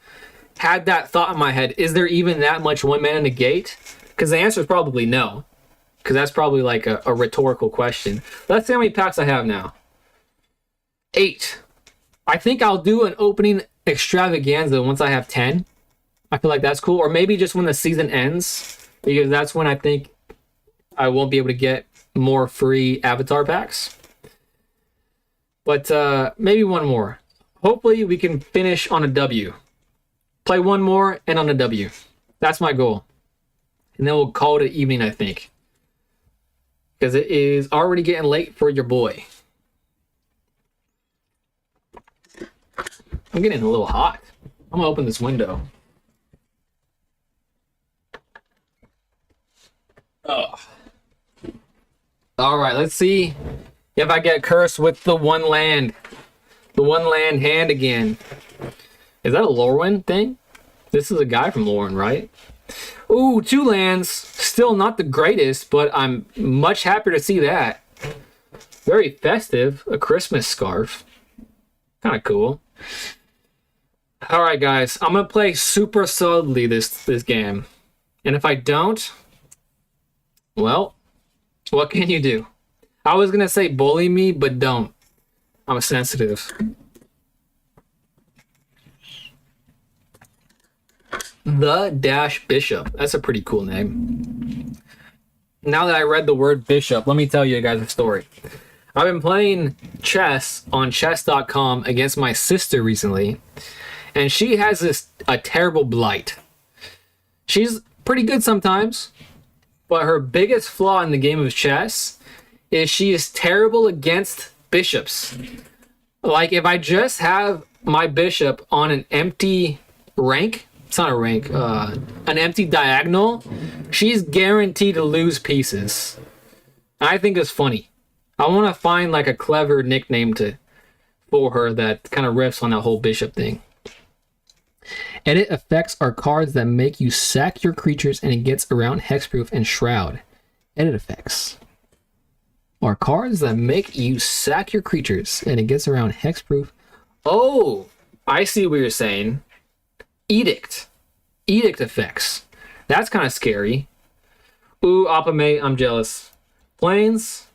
had that thought in my head. Is there even that much 1 mana negate? Because the answer is probably no. Because that's probably like a rhetorical question. Let's see how many packs I have now. 8. I think I'll do an opening extravaganza once I have 10. I feel like that's cool. Or maybe just when the season ends. Because that's when I think I won't be able to get more free avatar packs. But maybe one more. Hopefully we can finish on a W. Play one more and on a W. That's my goal. And then we'll call it an evening, I think. Because it is already getting late for your boy. I'm getting a little hot. I'm gonna open this window. Oh. All right, let's see if I get cursed with the 1 land. The 1 land hand again. Is that a Lorwyn thing? This is a guy from Lorwyn, right? Ooh, 2 lands. Still not the greatest, but I'm much happier to see that. Very festive. A Christmas scarf. Kind of cool. All right, guys. I'm going to play super solidly this game. And if I don't, well, what can you do? I was going to say bully me, but don't. I'm sensitive. The Dash Bishop. That's a pretty cool name. Now that I read the word bishop, let me tell you guys a story. I've been playing chess on chess.com against my sister recently, and she has a terrible blight. She's pretty good sometimes, but her biggest flaw in the game of chess is she is terrible against bishops. Like, if I just have my bishop on an empty rank, it's not a rank, an empty diagonal, she's guaranteed to lose pieces. I think it's funny. I want to find like a clever nickname for her that kind of riffs on that whole bishop thing. Edit effects are cards that make you sack your creatures and it gets around hexproof and shroud. Edit effects are cards that make you sack your creatures and it gets around hexproof. Oh, I see what you're saying. Edict effects. That's kind of scary. Ooh, Apame, I'm jealous. Planes,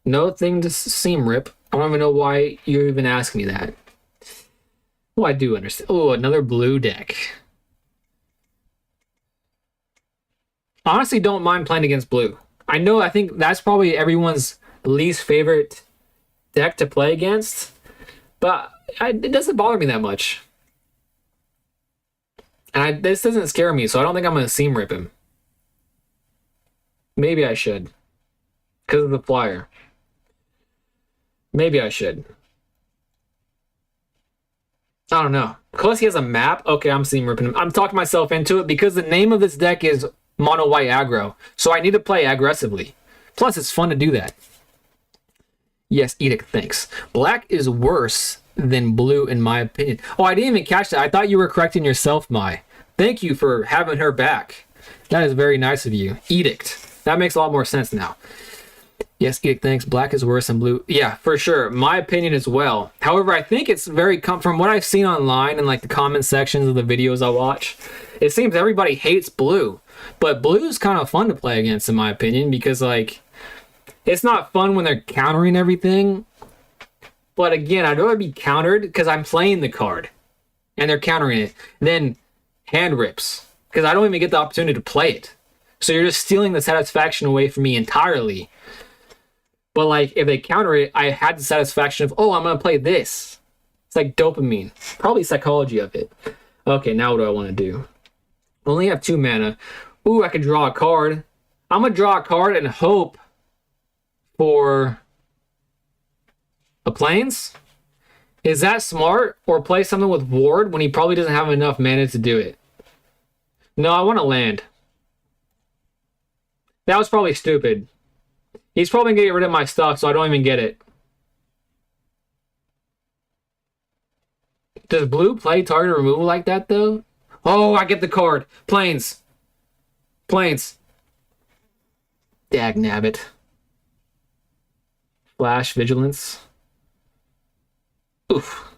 no thing to seam rip. I don't even know why you're even asking me that. Oh, I do understand. Oh, another blue deck. Honestly, don't mind playing against blue. I think that's probably everyone's least favorite deck to play against, but it doesn't bother me that much. And this doesn't scare me, so I don't think I'm going to seam rip him. Maybe I should. Because of the flyer. Maybe I should. I don't know. Plus he has a map. Okay, I'm seam ripping him. I'm talking myself into it because the name of this deck is Mono White Aggro. So I need to play aggressively. Plus it's fun to do that. Yes, Edict, thanks. Black is worse than blue in my opinion. Oh, I didn't even catch that. I thought you were correcting yourself, Mai. Thank you for having her back. That is very nice of you. Edict. That makes a lot more sense now. Yes, Geek, thanks. Black is worse than blue. Yeah, for sure. My opinion as well. However, I think it's very from what I've seen online and like the comment sections of the videos I watch, it seems everybody hates blue. But blue's kind of fun to play against, in my opinion, because like it's not fun when they're countering everything. But again, I'd rather be countered because I'm playing the card and they're countering it than hand rips because I don't even get the opportunity to play it. So you're just stealing the satisfaction away from me entirely. But like if they counter it, I had the satisfaction of, oh, I'm going to play this. It's like dopamine. Probably psychology of it. Okay, now what do I want to do? Only have 2 mana. Ooh, I could draw a card. I'm going to draw a card and hope for a Plains. Is that smart? Or play something with Ward when he probably doesn't have enough mana to do it? No, I want to land. That was probably stupid. He's probably going to get rid of my stuff, so I don't even get it. Does blue play target removal like that, though? Oh, I get the card. Plains. Plains. Dagnabbit. Flash, Vigilance. Oof.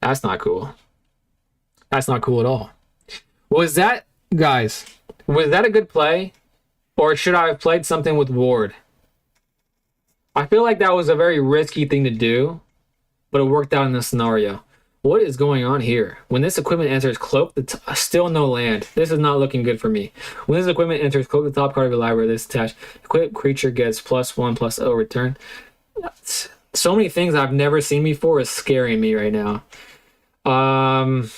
That's not cool. That's not cool at all. Was that, guys, was that a good play? Or should I have played something with Ward? I feel like that was a very risky thing to do, but it worked out in this scenario. What is going on here? When this equipment enters, cloak the still no land. This is not looking good for me. When this equipment enters, cloak the top card of your library. This attached equipped creature gets +1/+0 return. So many things I've never seen before is scaring me right now. I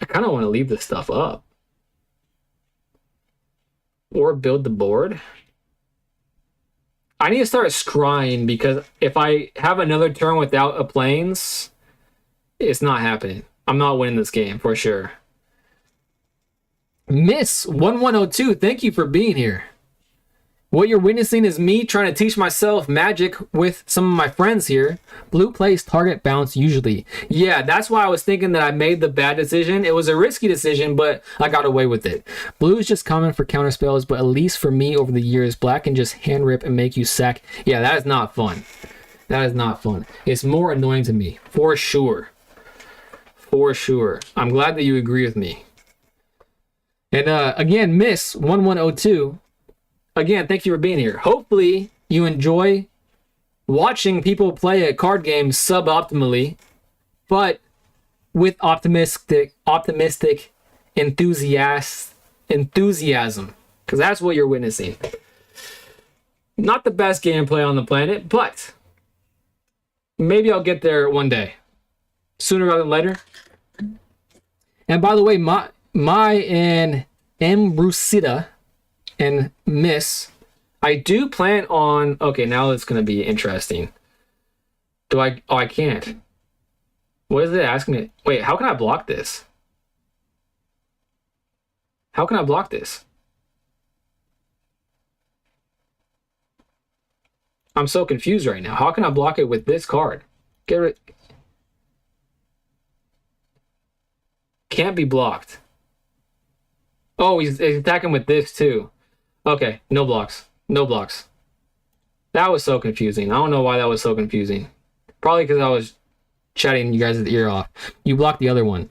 kind of want to leave this stuff up. Or build the board. I need to start scrying because if I have another turn without a Plains, it's not happening. I'm not winning this game for sure. Miss 1102, thank you for being here. What you're witnessing is me trying to teach myself Magic with some of my friends here. Blue plays target bounce usually. Yeah, that's why I was thinking that I made the bad decision. It was a risky decision, but I got away with it. Blue is just common for counter spells, but at least for me over the years, black can just hand rip and make you sack. Yeah, that is not fun. That is not fun. It's more annoying to me, for sure. For sure. I'm glad that you agree with me. And again, Miss 1102. Again, thank you for being here. Hopefully, you enjoy watching people play a card game suboptimally, but with optimistic enthusiasm, because that's what you're witnessing. Not the best gameplay on the planet, but maybe I'll get there one day, sooner rather than later. And by the way, my and M. Brusita and Miss, I do plan on... Okay, now it's going to be interesting. Do I... Oh, I can't. What is it asking me? Wait, how can I block this? How can I block this? I'm so confused right now. How can I block it with this card? Get rid... Can't be blocked. Oh, he's attacking with this too. Okay, no blocks. No blocks. That was so confusing. I don't know why that was so confusing. Probably because I was chatting you guys' ear off. You blocked the other one.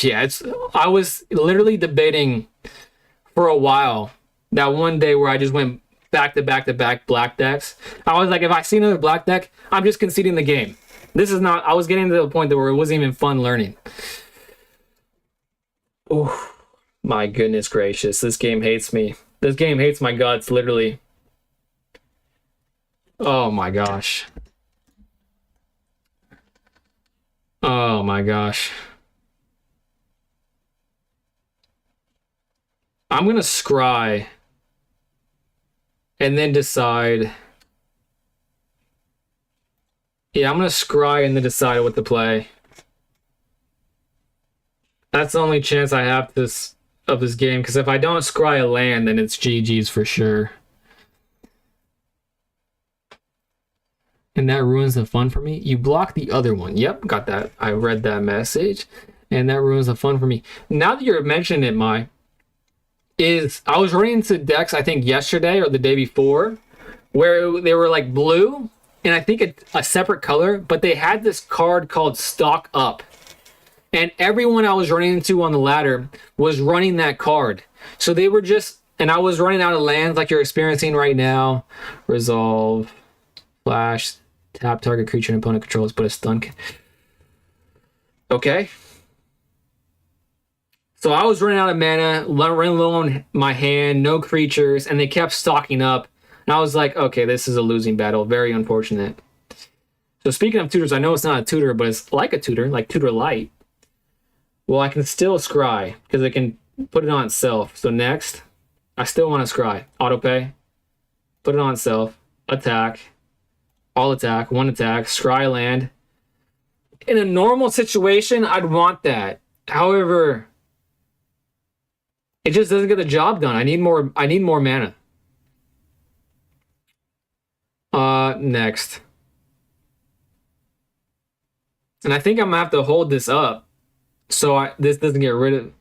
Yeah, I was literally debating for a while that one day where I just went back to back to back black decks. I was like, if I see another black deck, I'm just conceding the game. This is not... I was getting to the point where it wasn't even fun learning. Oh. My goodness gracious, this game hates me. This game hates my guts, literally. Oh my gosh. Oh my gosh. I'm gonna scry and then decide. Yeah, I'm gonna scry and then decide what to play. That's the only chance I have of this game, because if I don't scry a land, then it's GG's for sure. And that ruins the fun for me. You block the other one. Yep, got that. I read that message. And that ruins the fun for me. Now that you're mentioning it, is I was running into decks, I think yesterday or the day before, where they were like blue and I think a separate color, but they had this card called Stock Up. And everyone I was running into on the ladder was running that card. So they were just, and I was running out of lands like you're experiencing right now. Resolve, flash, tap target creature and opponent controls, put a stun. Okay. So I was running out of mana, running low on my hand, no creatures, and they kept stocking up. And I was like, okay, this is a losing battle. Very unfortunate. So speaking of tutors, I know it's not a tutor, but it's like a tutor, like Tutor Light. Well, I can still scry because I can put it on itself. So next, I still want to scry. Autopay, put it on itself, attack, all attack, one attack, scry land. In a normal situation, I'd want that. However, it just doesn't get the job done. I need more mana. Next. And I think I'm gonna have to hold this up so this doesn't get rid of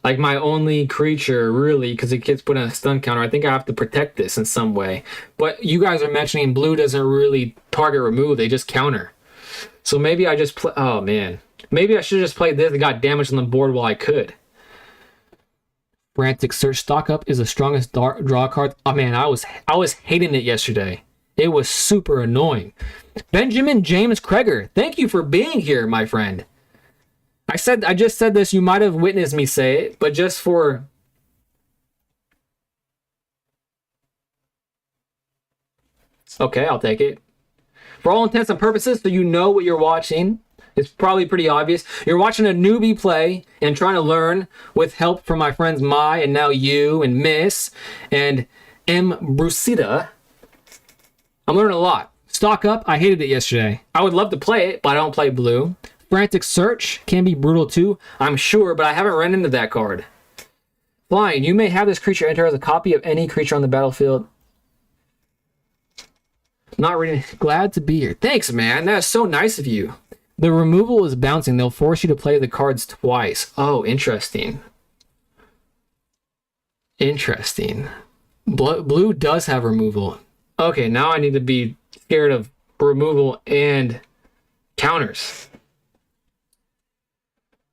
like my only creature, really, because it gets put on a stun counter. I think I have to protect this in some way. But you guys are mentioning blue doesn't really target remove, they just counter. So maybe I just play, oh man. Maybe I should have just played this and got damage on the board while I could. Frantic Search. Stock Up is the strongest draw card. Oh man, I was hating it yesterday. It was super annoying. Benjamin James Kreger, thank you for being here, my friend. I just said this, you might have witnessed me say it, but just for... Okay, I'll take it. For all intents and purposes, so you know what you're watching. It's probably pretty obvious. You're watching a newbie play and trying to learn with help from my friends Mai and now you and Miss and M. Brucita. I'm learning a lot. Stock Up, I hated it yesterday. I would love to play it, but I don't play blue. Frantic Search can be brutal too, I'm sure, but I haven't run into that card. Flying, you may have this creature enter as a copy of any creature on the battlefield. Not reading. Glad to be here. Thanks, man. That's so nice of you. The removal is bouncing. They'll force you to play the cards twice. Oh, interesting. Interesting. Blue does have removal. Okay, now I need to be scared of removal and counters.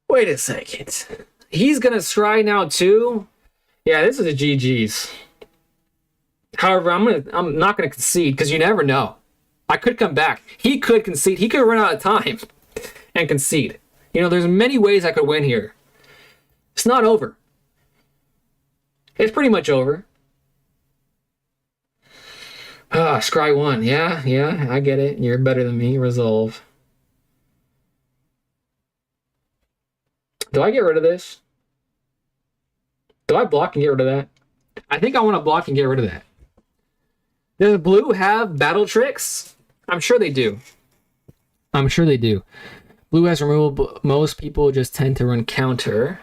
Wait a second. He's going to scry now too? Yeah, this is a GG's. However, I'm not going to concede because you never know. I could come back. He could concede. He could run out of time and concede. You know, there's many ways I could win here. It's not over. It's pretty much over. Scry 1. Yeah, I get it. You're better than me. Resolve. Do I get rid of this? Do I block and get rid of that? I think I want to block and get rid of that. Does blue have battle tricks? I'm sure they do. I'm sure they do. Blue has removal, but most people just tend to run counter.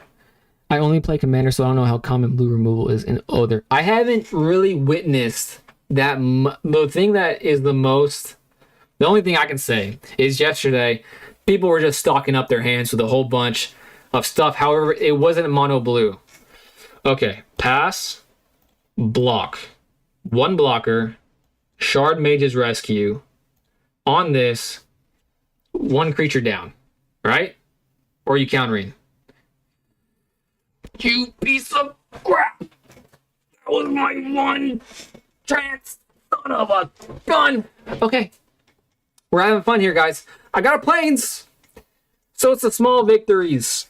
I only play commander, so I don't know how common blue removal is in other. I haven't really witnessed that. The thing that is the only thing I can say is yesterday, people were just stocking up their hands with a whole bunch of stuff. However, it wasn't mono blue. Okay, pass, block, one blocker, Shard Mage's Rescue. On this, one creature down, right? Or are you countering? You piece of crap! That was my one chance, son of a gun! Okay, we're having fun here, guys. I got a planes! So it's the small victories.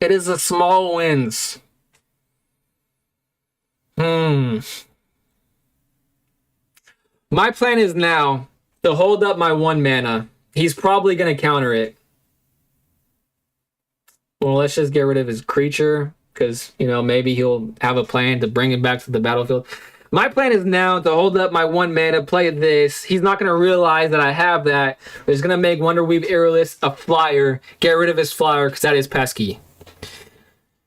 It is the small wins. My plan is now to hold up my 1 mana. He's probably going to counter it. Well, let's just get rid of his creature because, you know, maybe he'll have a plan to bring it back to the battlefield. My plan is now to hold up my 1 mana, play this. He's not going to realize that I have that. He's going to make Wonderweave Aerialist a flyer. Get rid of his flyer because that is pesky.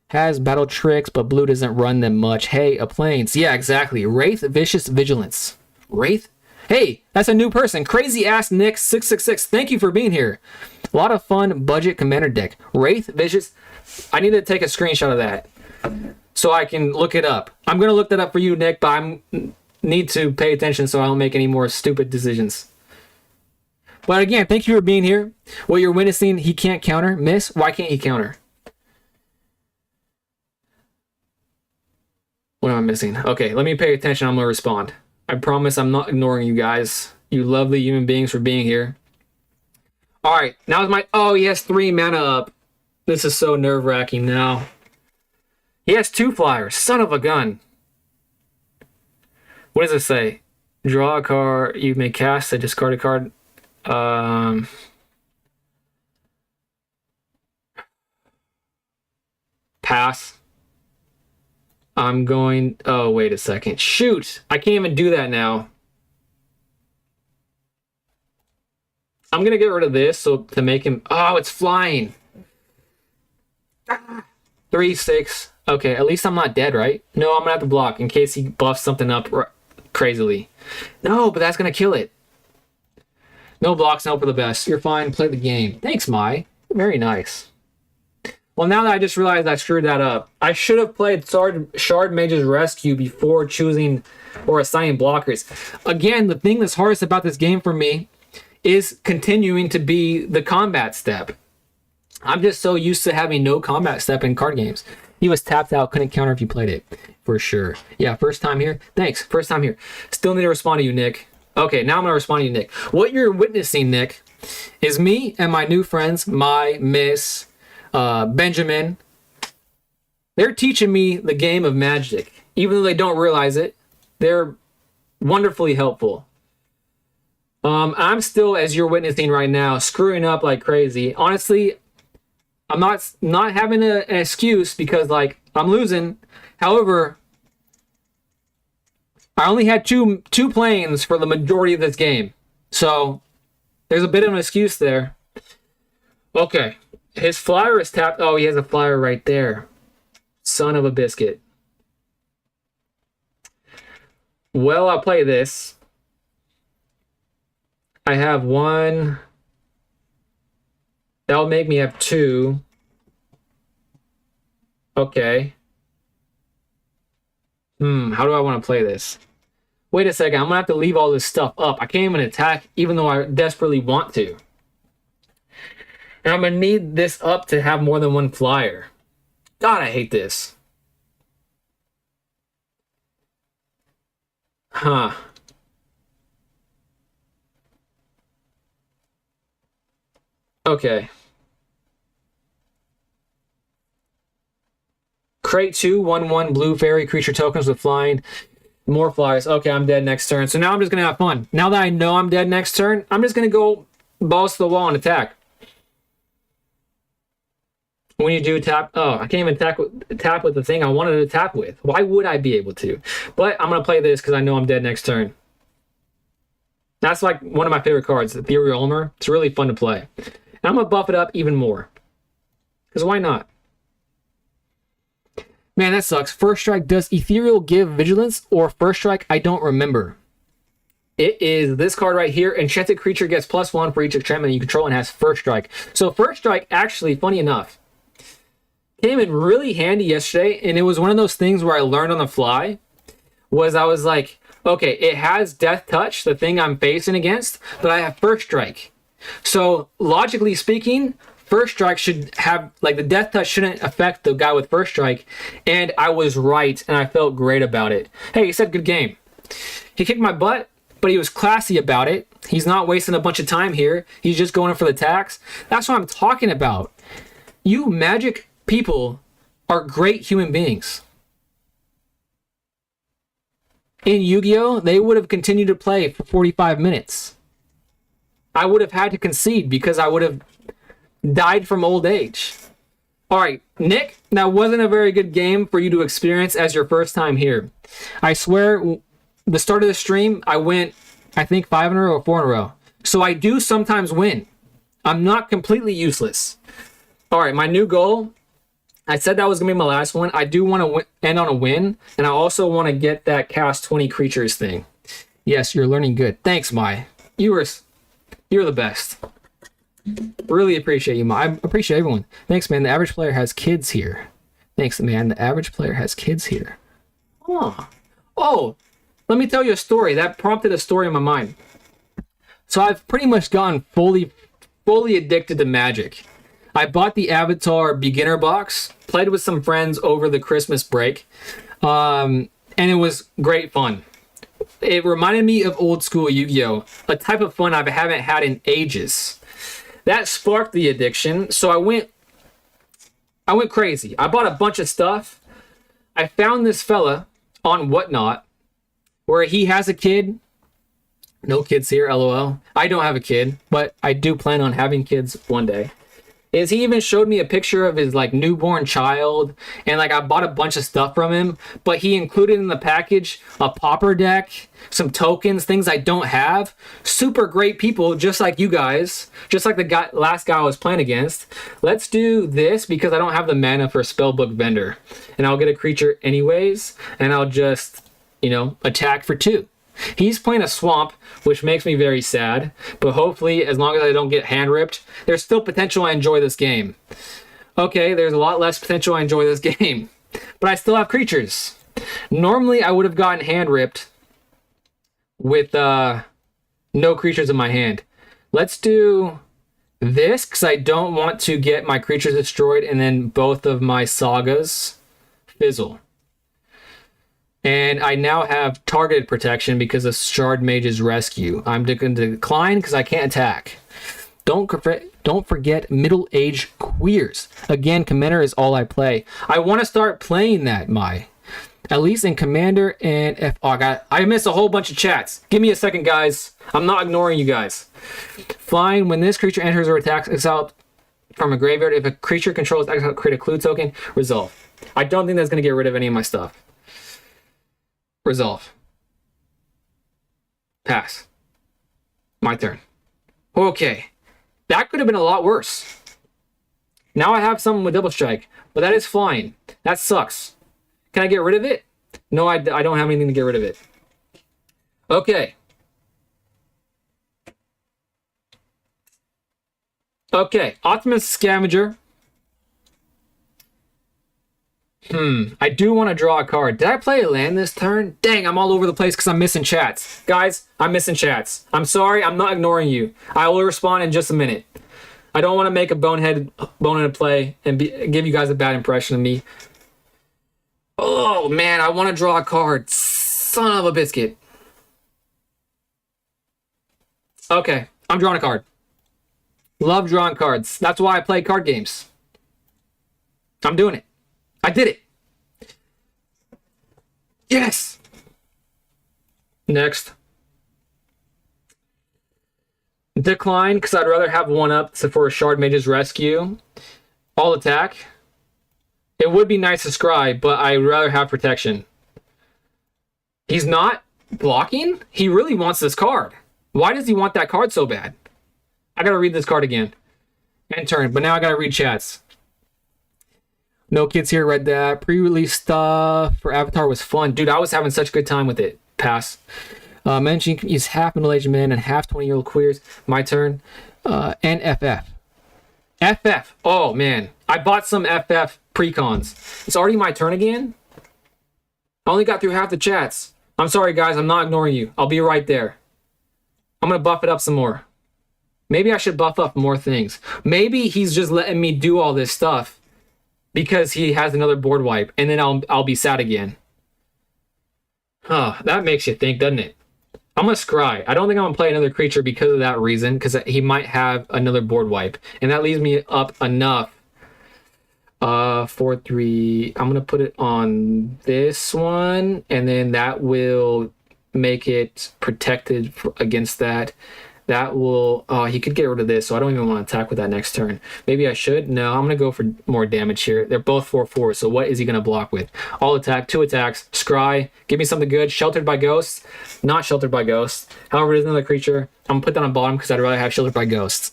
Has battle tricks, but blue doesn't run them much. Hey, a plains. Yeah, exactly. Wraith Vicious Vigilance. Wraith? Hey, that's a new person. Crazy Ass Nick 666. Thank you for being here. A lot of fun budget commander deck. Wraith, Vicious. I need to take a screenshot of that so I can look it up. I'm going to look that up for you, Nick, but I need to pay attention so I don't make any more stupid decisions. But again, thank you for being here. What you're witnessing, he can't counter. Miss, why can't he counter? What am I missing? Okay, let me pay attention. I'm going to respond. I promise I'm not ignoring you guys. You lovely human beings for being here. All right, now is my... Oh, he has 3 mana up. This is so nerve-wracking now. He has 2 flyers. Son of a gun. What does it say? Draw a card. You may cast a discarded card. Pass. I'm going... Oh, wait a second. Shoot! I can't even do that now. I'm going to get rid of this so to make him... Oh, it's flying. 3, 6. Okay, at least I'm not dead, right? No, I'm going to have to block in case he buffs something up crazily. No, but that's going to kill it. No blocks, no for the best. You're fine. Play the game. Thanks, Mai. Very nice. Well, now that I just realized I screwed that up, I should have played Shard Mage's Rescue before choosing or assigning blockers. Again, the thing that's hardest about this game for me is continuing to be the combat step. I'm just so used to having no combat step in card games. He was tapped out, couldn't counter if you played it. For sure. Yeah, first time here. Thanks, first time here. Still need to respond to you, Nick. Okay, now I'm going to respond to you, Nick. What you're witnessing, Nick, is me and my new friends, Mai, Miss... Benjamin, they're teaching me the game of Magic. Even though they don't realize it, they're wonderfully helpful. I'm still, as you're witnessing right now, screwing up like crazy. Honestly, I'm not having an excuse because, like, I'm losing. However, I only had two planes for the majority of this game. So, there's a bit of an excuse there. Okay. His flyer is tapped. Oh, he has a flyer right there. Son of a biscuit. Well, I'll play this. I have 1. That'll make me have 2. Okay. How do I want to play this? Wait a second. I'm going to have to leave all this stuff up. I can't even attack even though I desperately want to. And I'm going to need this up to have more than 1 flyer. God, I hate this. Huh. Okay. Crate 2, 1/1 blue fairy creature tokens with flying. More flyers. Okay, I'm dead next turn. So now I'm just going to have fun. Now that I know I'm dead next turn, I'm just going to go balls to the wall and attack. When you do tap, oh, I can't even tap with the thing I wanted to tap with. Why would I be able to? But I'm going to play this because I know I'm dead next turn. That's like one of my favorite cards, Ethereal Ulmer. It's really fun to play. And I'm going to buff it up even more. Because why not? Man, that sucks. First Strike, does Ethereal give Vigilance? Or First Strike, I don't remember. It is this card right here. Enchanted creature gets +1 for each enchantment you control and has First Strike. So First Strike, actually, funny enough, came in really handy yesterday, and it was one of those things where I learned on the fly. I was like, okay, it has Death Touch, the thing I'm facing against, but I have First Strike. So logically speaking, First Strike should have, like, the Death Touch shouldn't affect the guy with First Strike, and I was right, and I felt great about it. Hey, he said good game. He kicked my butt, but he was classy about it. He's not wasting a bunch of time here. He's just going in for the tax. That's what I'm talking about. You Magic people are great human beings. In Yu-Gi-Oh, they would have continued to play for 45 minutes. I would have had to concede because I would have died from old age. All right, Nick, that wasn't a very good game for you to experience as your first time here. I swear, the start of the stream, I went, I think, 5 in a row or 4 in a row. So I do sometimes win. I'm not completely useless. All right, my new goal, I said that was going to be my last one. I do want to end on a win, and I also want to get that cast 20 creatures thing. Yes, you're learning good. Thanks, Mai. You're the best. Really appreciate you, Ma. I appreciate everyone. Thanks, man. The average player has kids here. Thanks, man. The average player has kids here. Oh, let me tell you a story. That prompted a story in my mind. So I've pretty much gotten fully addicted to Magic. I bought the Avatar beginner box, played with some friends over the Christmas break, and it was great fun. It reminded me of old school Yu-Gi-Oh!, a type of fun I haven't had in ages. That sparked the addiction, so I went crazy. I bought a bunch of stuff. I found this fella on Whatnot, where he has a kid. No kids here, LOL. I don't have a kid, but I do plan on having kids one day. He even showed me a picture of his like newborn child, and like I bought a bunch of stuff from him, but he included in the package a pauper deck, some tokens, things I don't have. Super great people, just like you guys, just like the last guy I was playing against. Let's do this because I don't have the mana for a spellbook vendor, and I'll get a creature anyways, and I'll just, attack for 2. He's playing a swamp, which makes me very sad, but hopefully, as long as I don't get hand ripped, there's still potential I enjoy this game. Okay, there's a lot less potential I enjoy this game, but I still have creatures. Normally, I would have gotten hand ripped with no creatures in my hand. Let's do this, because I don't want to get my creatures destroyed and then both of my sagas fizzle. And I now have targeted protection because of Shard Mage's Rescue. I'm going to decline because I can't attack. Don't forget middle-aged queers. Again, Commander is all I play. I want to start playing that, at least in Commander and I missed a whole bunch of chats. Give me a second, guys. I'm not ignoring you guys. Flying, when this creature enters or attacks, exile from a graveyard. If a creature controls exile, create a clue token, resolve. I don't think that's going to get rid of any of my stuff. Resolve. Pass. My turn. Okay. That could have been a lot worse. Now I have something with double strike, but that is flying. That sucks. Can I get rid of it? No, I don't have anything to get rid of it. Okay. Okay. Optimus Scavenger. I do want to draw a card. Did I play a land this turn? Dang, I'm all over the place because I'm missing chats. Guys, I'm missing chats. I'm sorry, I'm not ignoring you. I will respond in just a minute. I don't want to make a bonehead play and give you guys a bad impression of me. Oh, man, I want to draw a card. Son of a biscuit. Okay, I'm drawing a card. Love drawing cards. That's why I play card games. I'm doing it. I did it. Yes. Next. Decline, because I'd rather have one up for a Shard Mage's Rescue. All attack. It would be nice to scry, but I'd rather have protection. He's not blocking? He really wants this card. Why does he want that card so bad? I gotta read this card again. End turn, but now I gotta read chats. No kids here, read that. Pre-release stuff for Avatar was fun. Dude, I was having such a good time with it. Pass. Mentioning is half middle-aged men and half 20-year-old queers. My turn. And FF. FF. Oh, man. I bought some FF pre-cons. It's already my turn again? I only got through half the chats. I'm sorry, guys. I'm not ignoring you. I'll be right there. I'm going to buff it up some more. Maybe I should buff up more things. Maybe he's just letting me do all this stuff because he has another board wipe, and then I'll be sad again. Huh, that makes you think, doesn't it? I'm going to scry. I don't think I'm going to play another creature because of that reason, because he might have another board wipe. And that leaves me up enough. 4-3. I'm going to put it on this one, and then that will make it protected against that. That will... he could get rid of this, so I don't even want to attack with that next turn. Maybe I should? No, I'm going to go for more damage here. They're both 4/4, so what is he going to block with? All attack, 2 attacks, scry, give me something good. Sheltered by Ghosts, not Sheltered by Ghosts. However, it is another creature. I'm going to put that on bottom because I'd rather have Sheltered by Ghosts.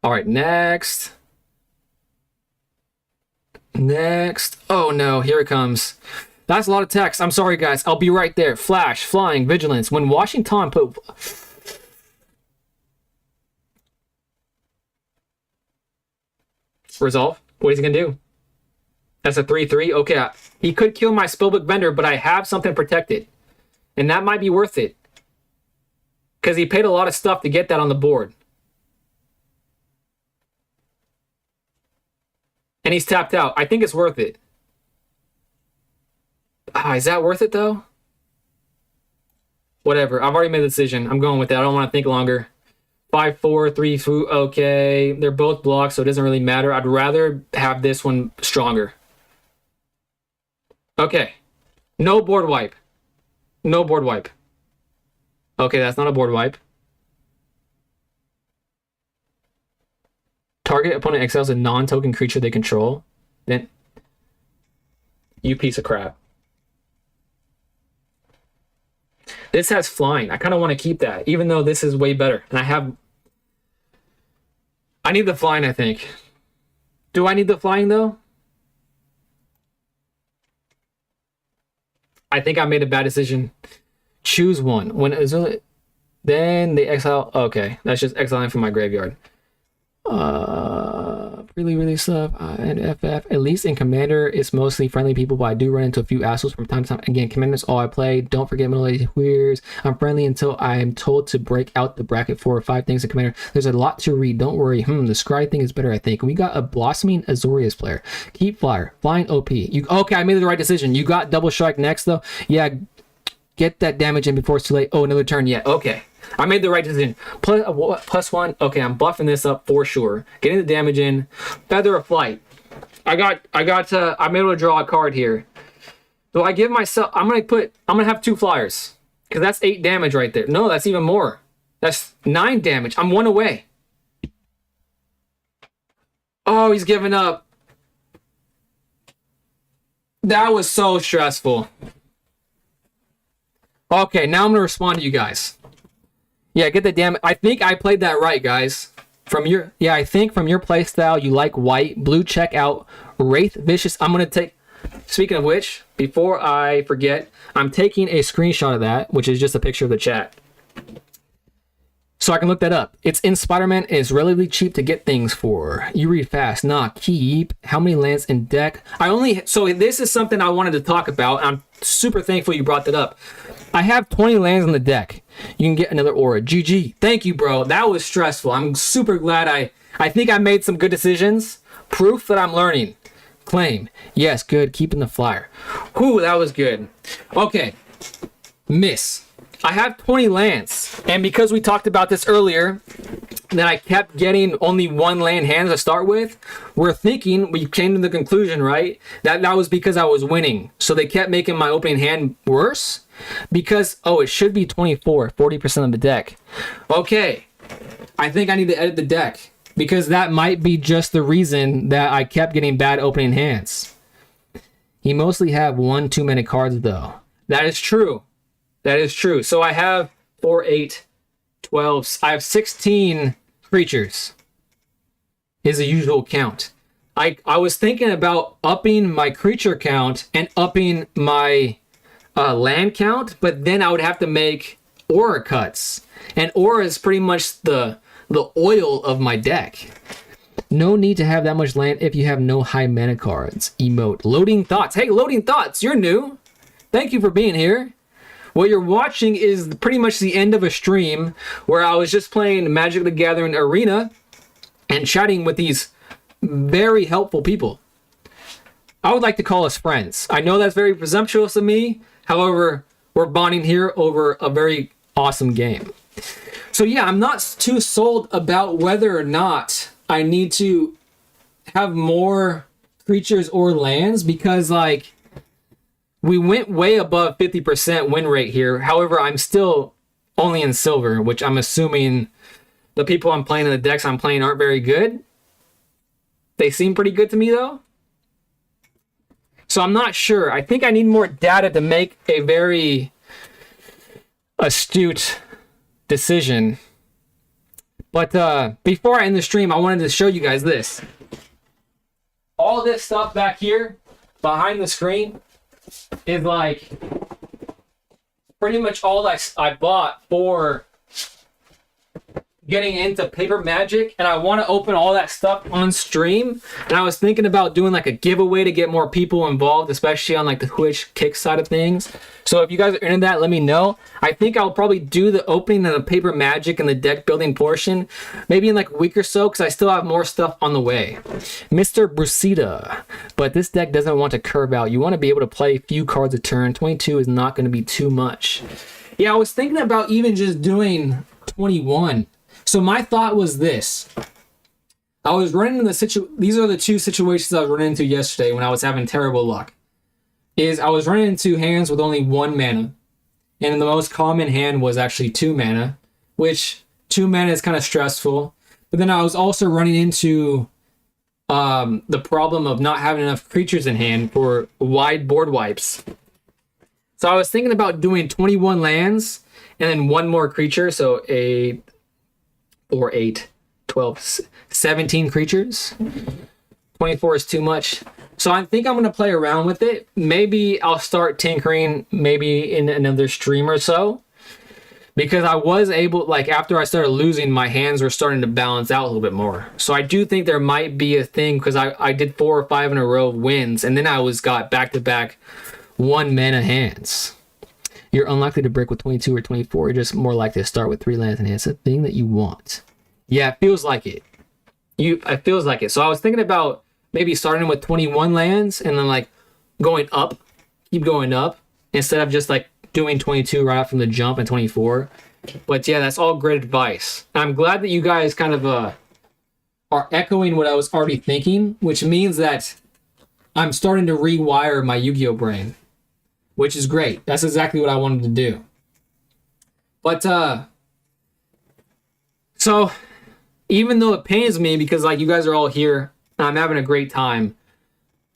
All right, next. Next. Oh no, here it comes. That's a lot of text. I'm sorry, guys. I'll be right there. Flash, Flying, Vigilance. When Washington put... Resolve. What is he gonna do? That's a 3/3. Okay, he could kill my Spellbook Vendor, but I have something protected, and that might be worth it because he paid a lot of stuff to get that on the board. And he's tapped out. I think it's worth it. Is that worth it though? Whatever. I've already made a decision. I'm going with that. I don't want to think longer. 5/4, 3/2. Okay, they're both blocked, so it doesn't really matter. I'd rather have this one stronger. Okay. No board wipe. No board wipe. Okay, that's not a board wipe. Target opponent exiles a non-token creature they control. Then you piece of crap. This has flying. I kind of want to keep that, even though this is way better. And I need the flying, I think. Do I need the flying, though? I think I made a bad decision. Choose one. Then they exile. Okay, that's just exiling from my graveyard. Really stuff. And FF. At least in Commander, it's mostly friendly people, but I do run into a few assholes from time to time. Again, Commander's all I play. Don't forget middle-aged queers. I'm friendly until I am told to break out the bracket 4 or 5 things in Commander. There's a lot to read. Don't worry. The Scry thing is better, I think. We got a Blossoming Azorius player. Keep Flyer. Flying OP. Okay, I made the right decision. You got Double Strike next, though. Yeah, get that damage in before it's too late. Oh, another turn. Yeah, okay. I made the right decision. +1. Okay, I'm buffing this up for sure. Getting the damage in. Feather of Flight. I'm able to draw a card here. So I give myself, I'm gonna have 2 flyers. Because that's 8 damage right there. No, that's even more. That's 9 damage. I'm 1 away. Oh, he's giving up. That was so stressful. Okay, now I'm gonna respond to you guys. Yeah, get the damage. I think I played that right, guys. I think from your play style, you like white. Blue, check out. Wraith Vicious. I'm going to take... Speaking of which, before I forget, I'm taking a screenshot of that, which is just a picture of the chat. So I can look that up. It's in Spider-Man, and it's relatively cheap to get things for. You read fast. Nah, keep. How many lands in deck? So this is something I wanted to talk about. I'm super thankful you brought that up. I have 20 lands in the deck. You can get another aura. GG. Thank you, bro. That was stressful. I'm super glad I think I made some good decisions. Proof that I'm learning. Claim. Yes, good. Keeping the flyer. Whew, that was good. Okay. Miss. I have 20 lands. And because we talked about this earlier, that I kept getting only 1 land hand to start with, we came to the conclusion, right? That was because I was winning. So they kept making my opening hand worse. Because, it should be 24, 40% of the deck. Okay, I think I need to edit the deck. Because that might be just the reason that I kept getting bad opening hands. He mostly have 1 too many cards, though. That is true. That is true. So I have 4, 8, 12. I have 16 creatures. Is the usual count. I was thinking about upping my creature count and upping my... land count, but then I would have to make aura cuts, and aura is pretty much the oil of my deck. No need to have that much land if you have no high mana cards. Emote. Loading Thoughts. Hey, Loading Thoughts, you're new. Thank you for being here. What you're watching is pretty much the end of a stream where I was just playing Magic the Gathering Arena and chatting with these very helpful people. I would like to call us friends. I know that's very presumptuous of me. However, we're bonding here over a very awesome game. So yeah, I'm not too sold about whether or not I need to have more creatures or lands because, we went way above 50% win rate here. However, I'm still only in silver, which I'm assuming the people I'm playing in the decks I'm playing aren't very good. They seem pretty good to me, though. So I'm not sure. I think I need more data to make a very astute decision. But before I end the stream, I wanted to show you guys this. All this stuff back here behind the screen is pretty much all I bought for getting into paper magic, and I want to open all that stuff on stream. And I was thinking about doing like a giveaway to get more people involved, especially on like the Twitch Kick side of things. So if you guys are into that, let me know. I think I'll probably do the opening of the paper magic and the deck building portion maybe in like a week or so, because I still have more stuff on the way. Mr. Brusita, but this deck doesn't want to curve out. You want to be able to play a few cards a turn. 22 is not going to be too much. Yeah, I was thinking about even just doing 21. So my thought was this. I was running into these are the two situations I was running into yesterday when I was having terrible luck. I was running into hands with only 1 mana. And the most common hand was actually 2 mana, which 2 mana is kind of stressful. But then I was also running into the problem of not having enough creatures in hand for wide board wipes. So I was thinking about doing 21 lands and then 1 more creature. So 8, 12, 17 creatures. 24 is too much. So I think I'm going to play around with it. Maybe I'll start tinkering maybe in another stream or so. Because I was able, like after I started losing, my hands were starting to balance out a little bit more. So I do think there might be a thing, because I did 4 or 5 in a row of wins. And then I got back-to-back 1 mana hands. You're unlikely to break with 22 or 24. You're just more likely to start with 3 lands in hand. It's a thing that you want. Yeah, it feels like it. It feels like it. So I was thinking about maybe starting with 21 lands and then like going up, keep going up, instead of just like doing 22 right out from the jump and 24. But yeah, that's all great advice. I'm glad that you guys kind of are echoing what I was already thinking, which means that I'm starting to rewire my Yu-Gi-Oh brain, which is great. That's exactly what I wanted to do. But so even though it pains me because like you guys are all here and I'm having a great time,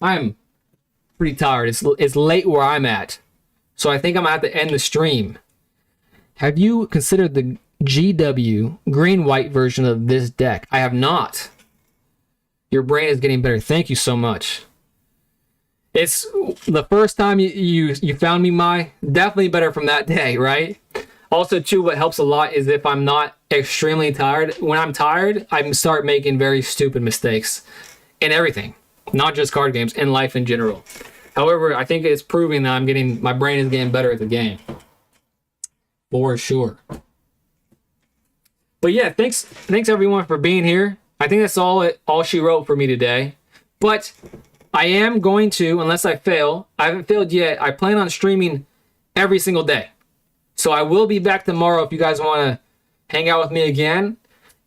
I'm pretty tired. It's late where I'm at. So I think I'm gonna have to end the stream. Have you considered the GW green-white version of this deck? I have not. Your brain is getting better. Thank you so much. It's the first time you found me, definitely better from that day, right? Also, too, what helps a lot is if I'm not extremely tired. When I'm tired, I start making very stupid mistakes in everything, not just card games, in life in general. However, I think it's proving that my brain is getting better at the game. For sure. But yeah, thanks everyone for being here. I think that's all she wrote for me today. But I am going to, unless I fail, I haven't failed yet, I plan on streaming every single day. So I will be back tomorrow if you guys want to hang out with me again.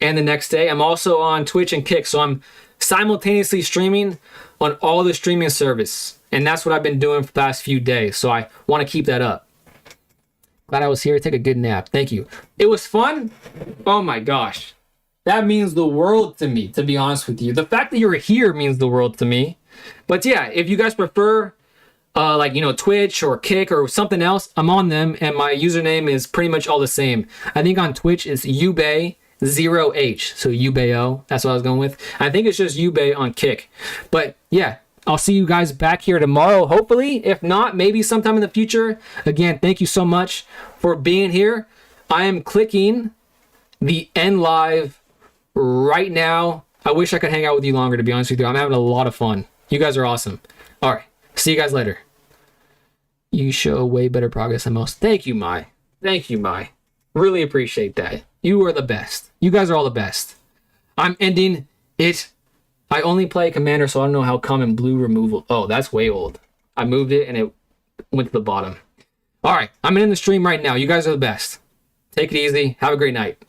And the next day, I'm also on Twitch and Kick. So I'm simultaneously streaming on all the streaming service. And that's what I've been doing for the past few days. So I want to keep that up. Glad I was here. Take a good nap. Thank you. It was fun. Oh my gosh. That means the world to me, to be honest with you. The fact that you're here means the world to me. But yeah, if you guys prefer Twitch or Kick or something else, I'm on them, and my username is pretty much all the same. I think on Twitch it's Ubay0H, so Ubayo, that's what I was going with. I think it's just Ubay on Kick. But yeah, I'll see you guys back here tomorrow, hopefully. If not, maybe sometime in the future. Again, thank you so much for being here. I am clicking the end live right now. I wish I could hang out with you longer, to be honest with you. I'm having a lot of fun. You guys are awesome. All right, see you guys later. You show way better progress than most. Thank you, Mai. Thank you, Mai. Really appreciate that. You are the best. You guys are all the best. I'm ending it. I only play Commander, so I don't know how common blue removal. Oh, that's way old. I moved it and it went to the bottom. All right, I'm in the stream right now. You guys are the best. Take it easy. Have a great night.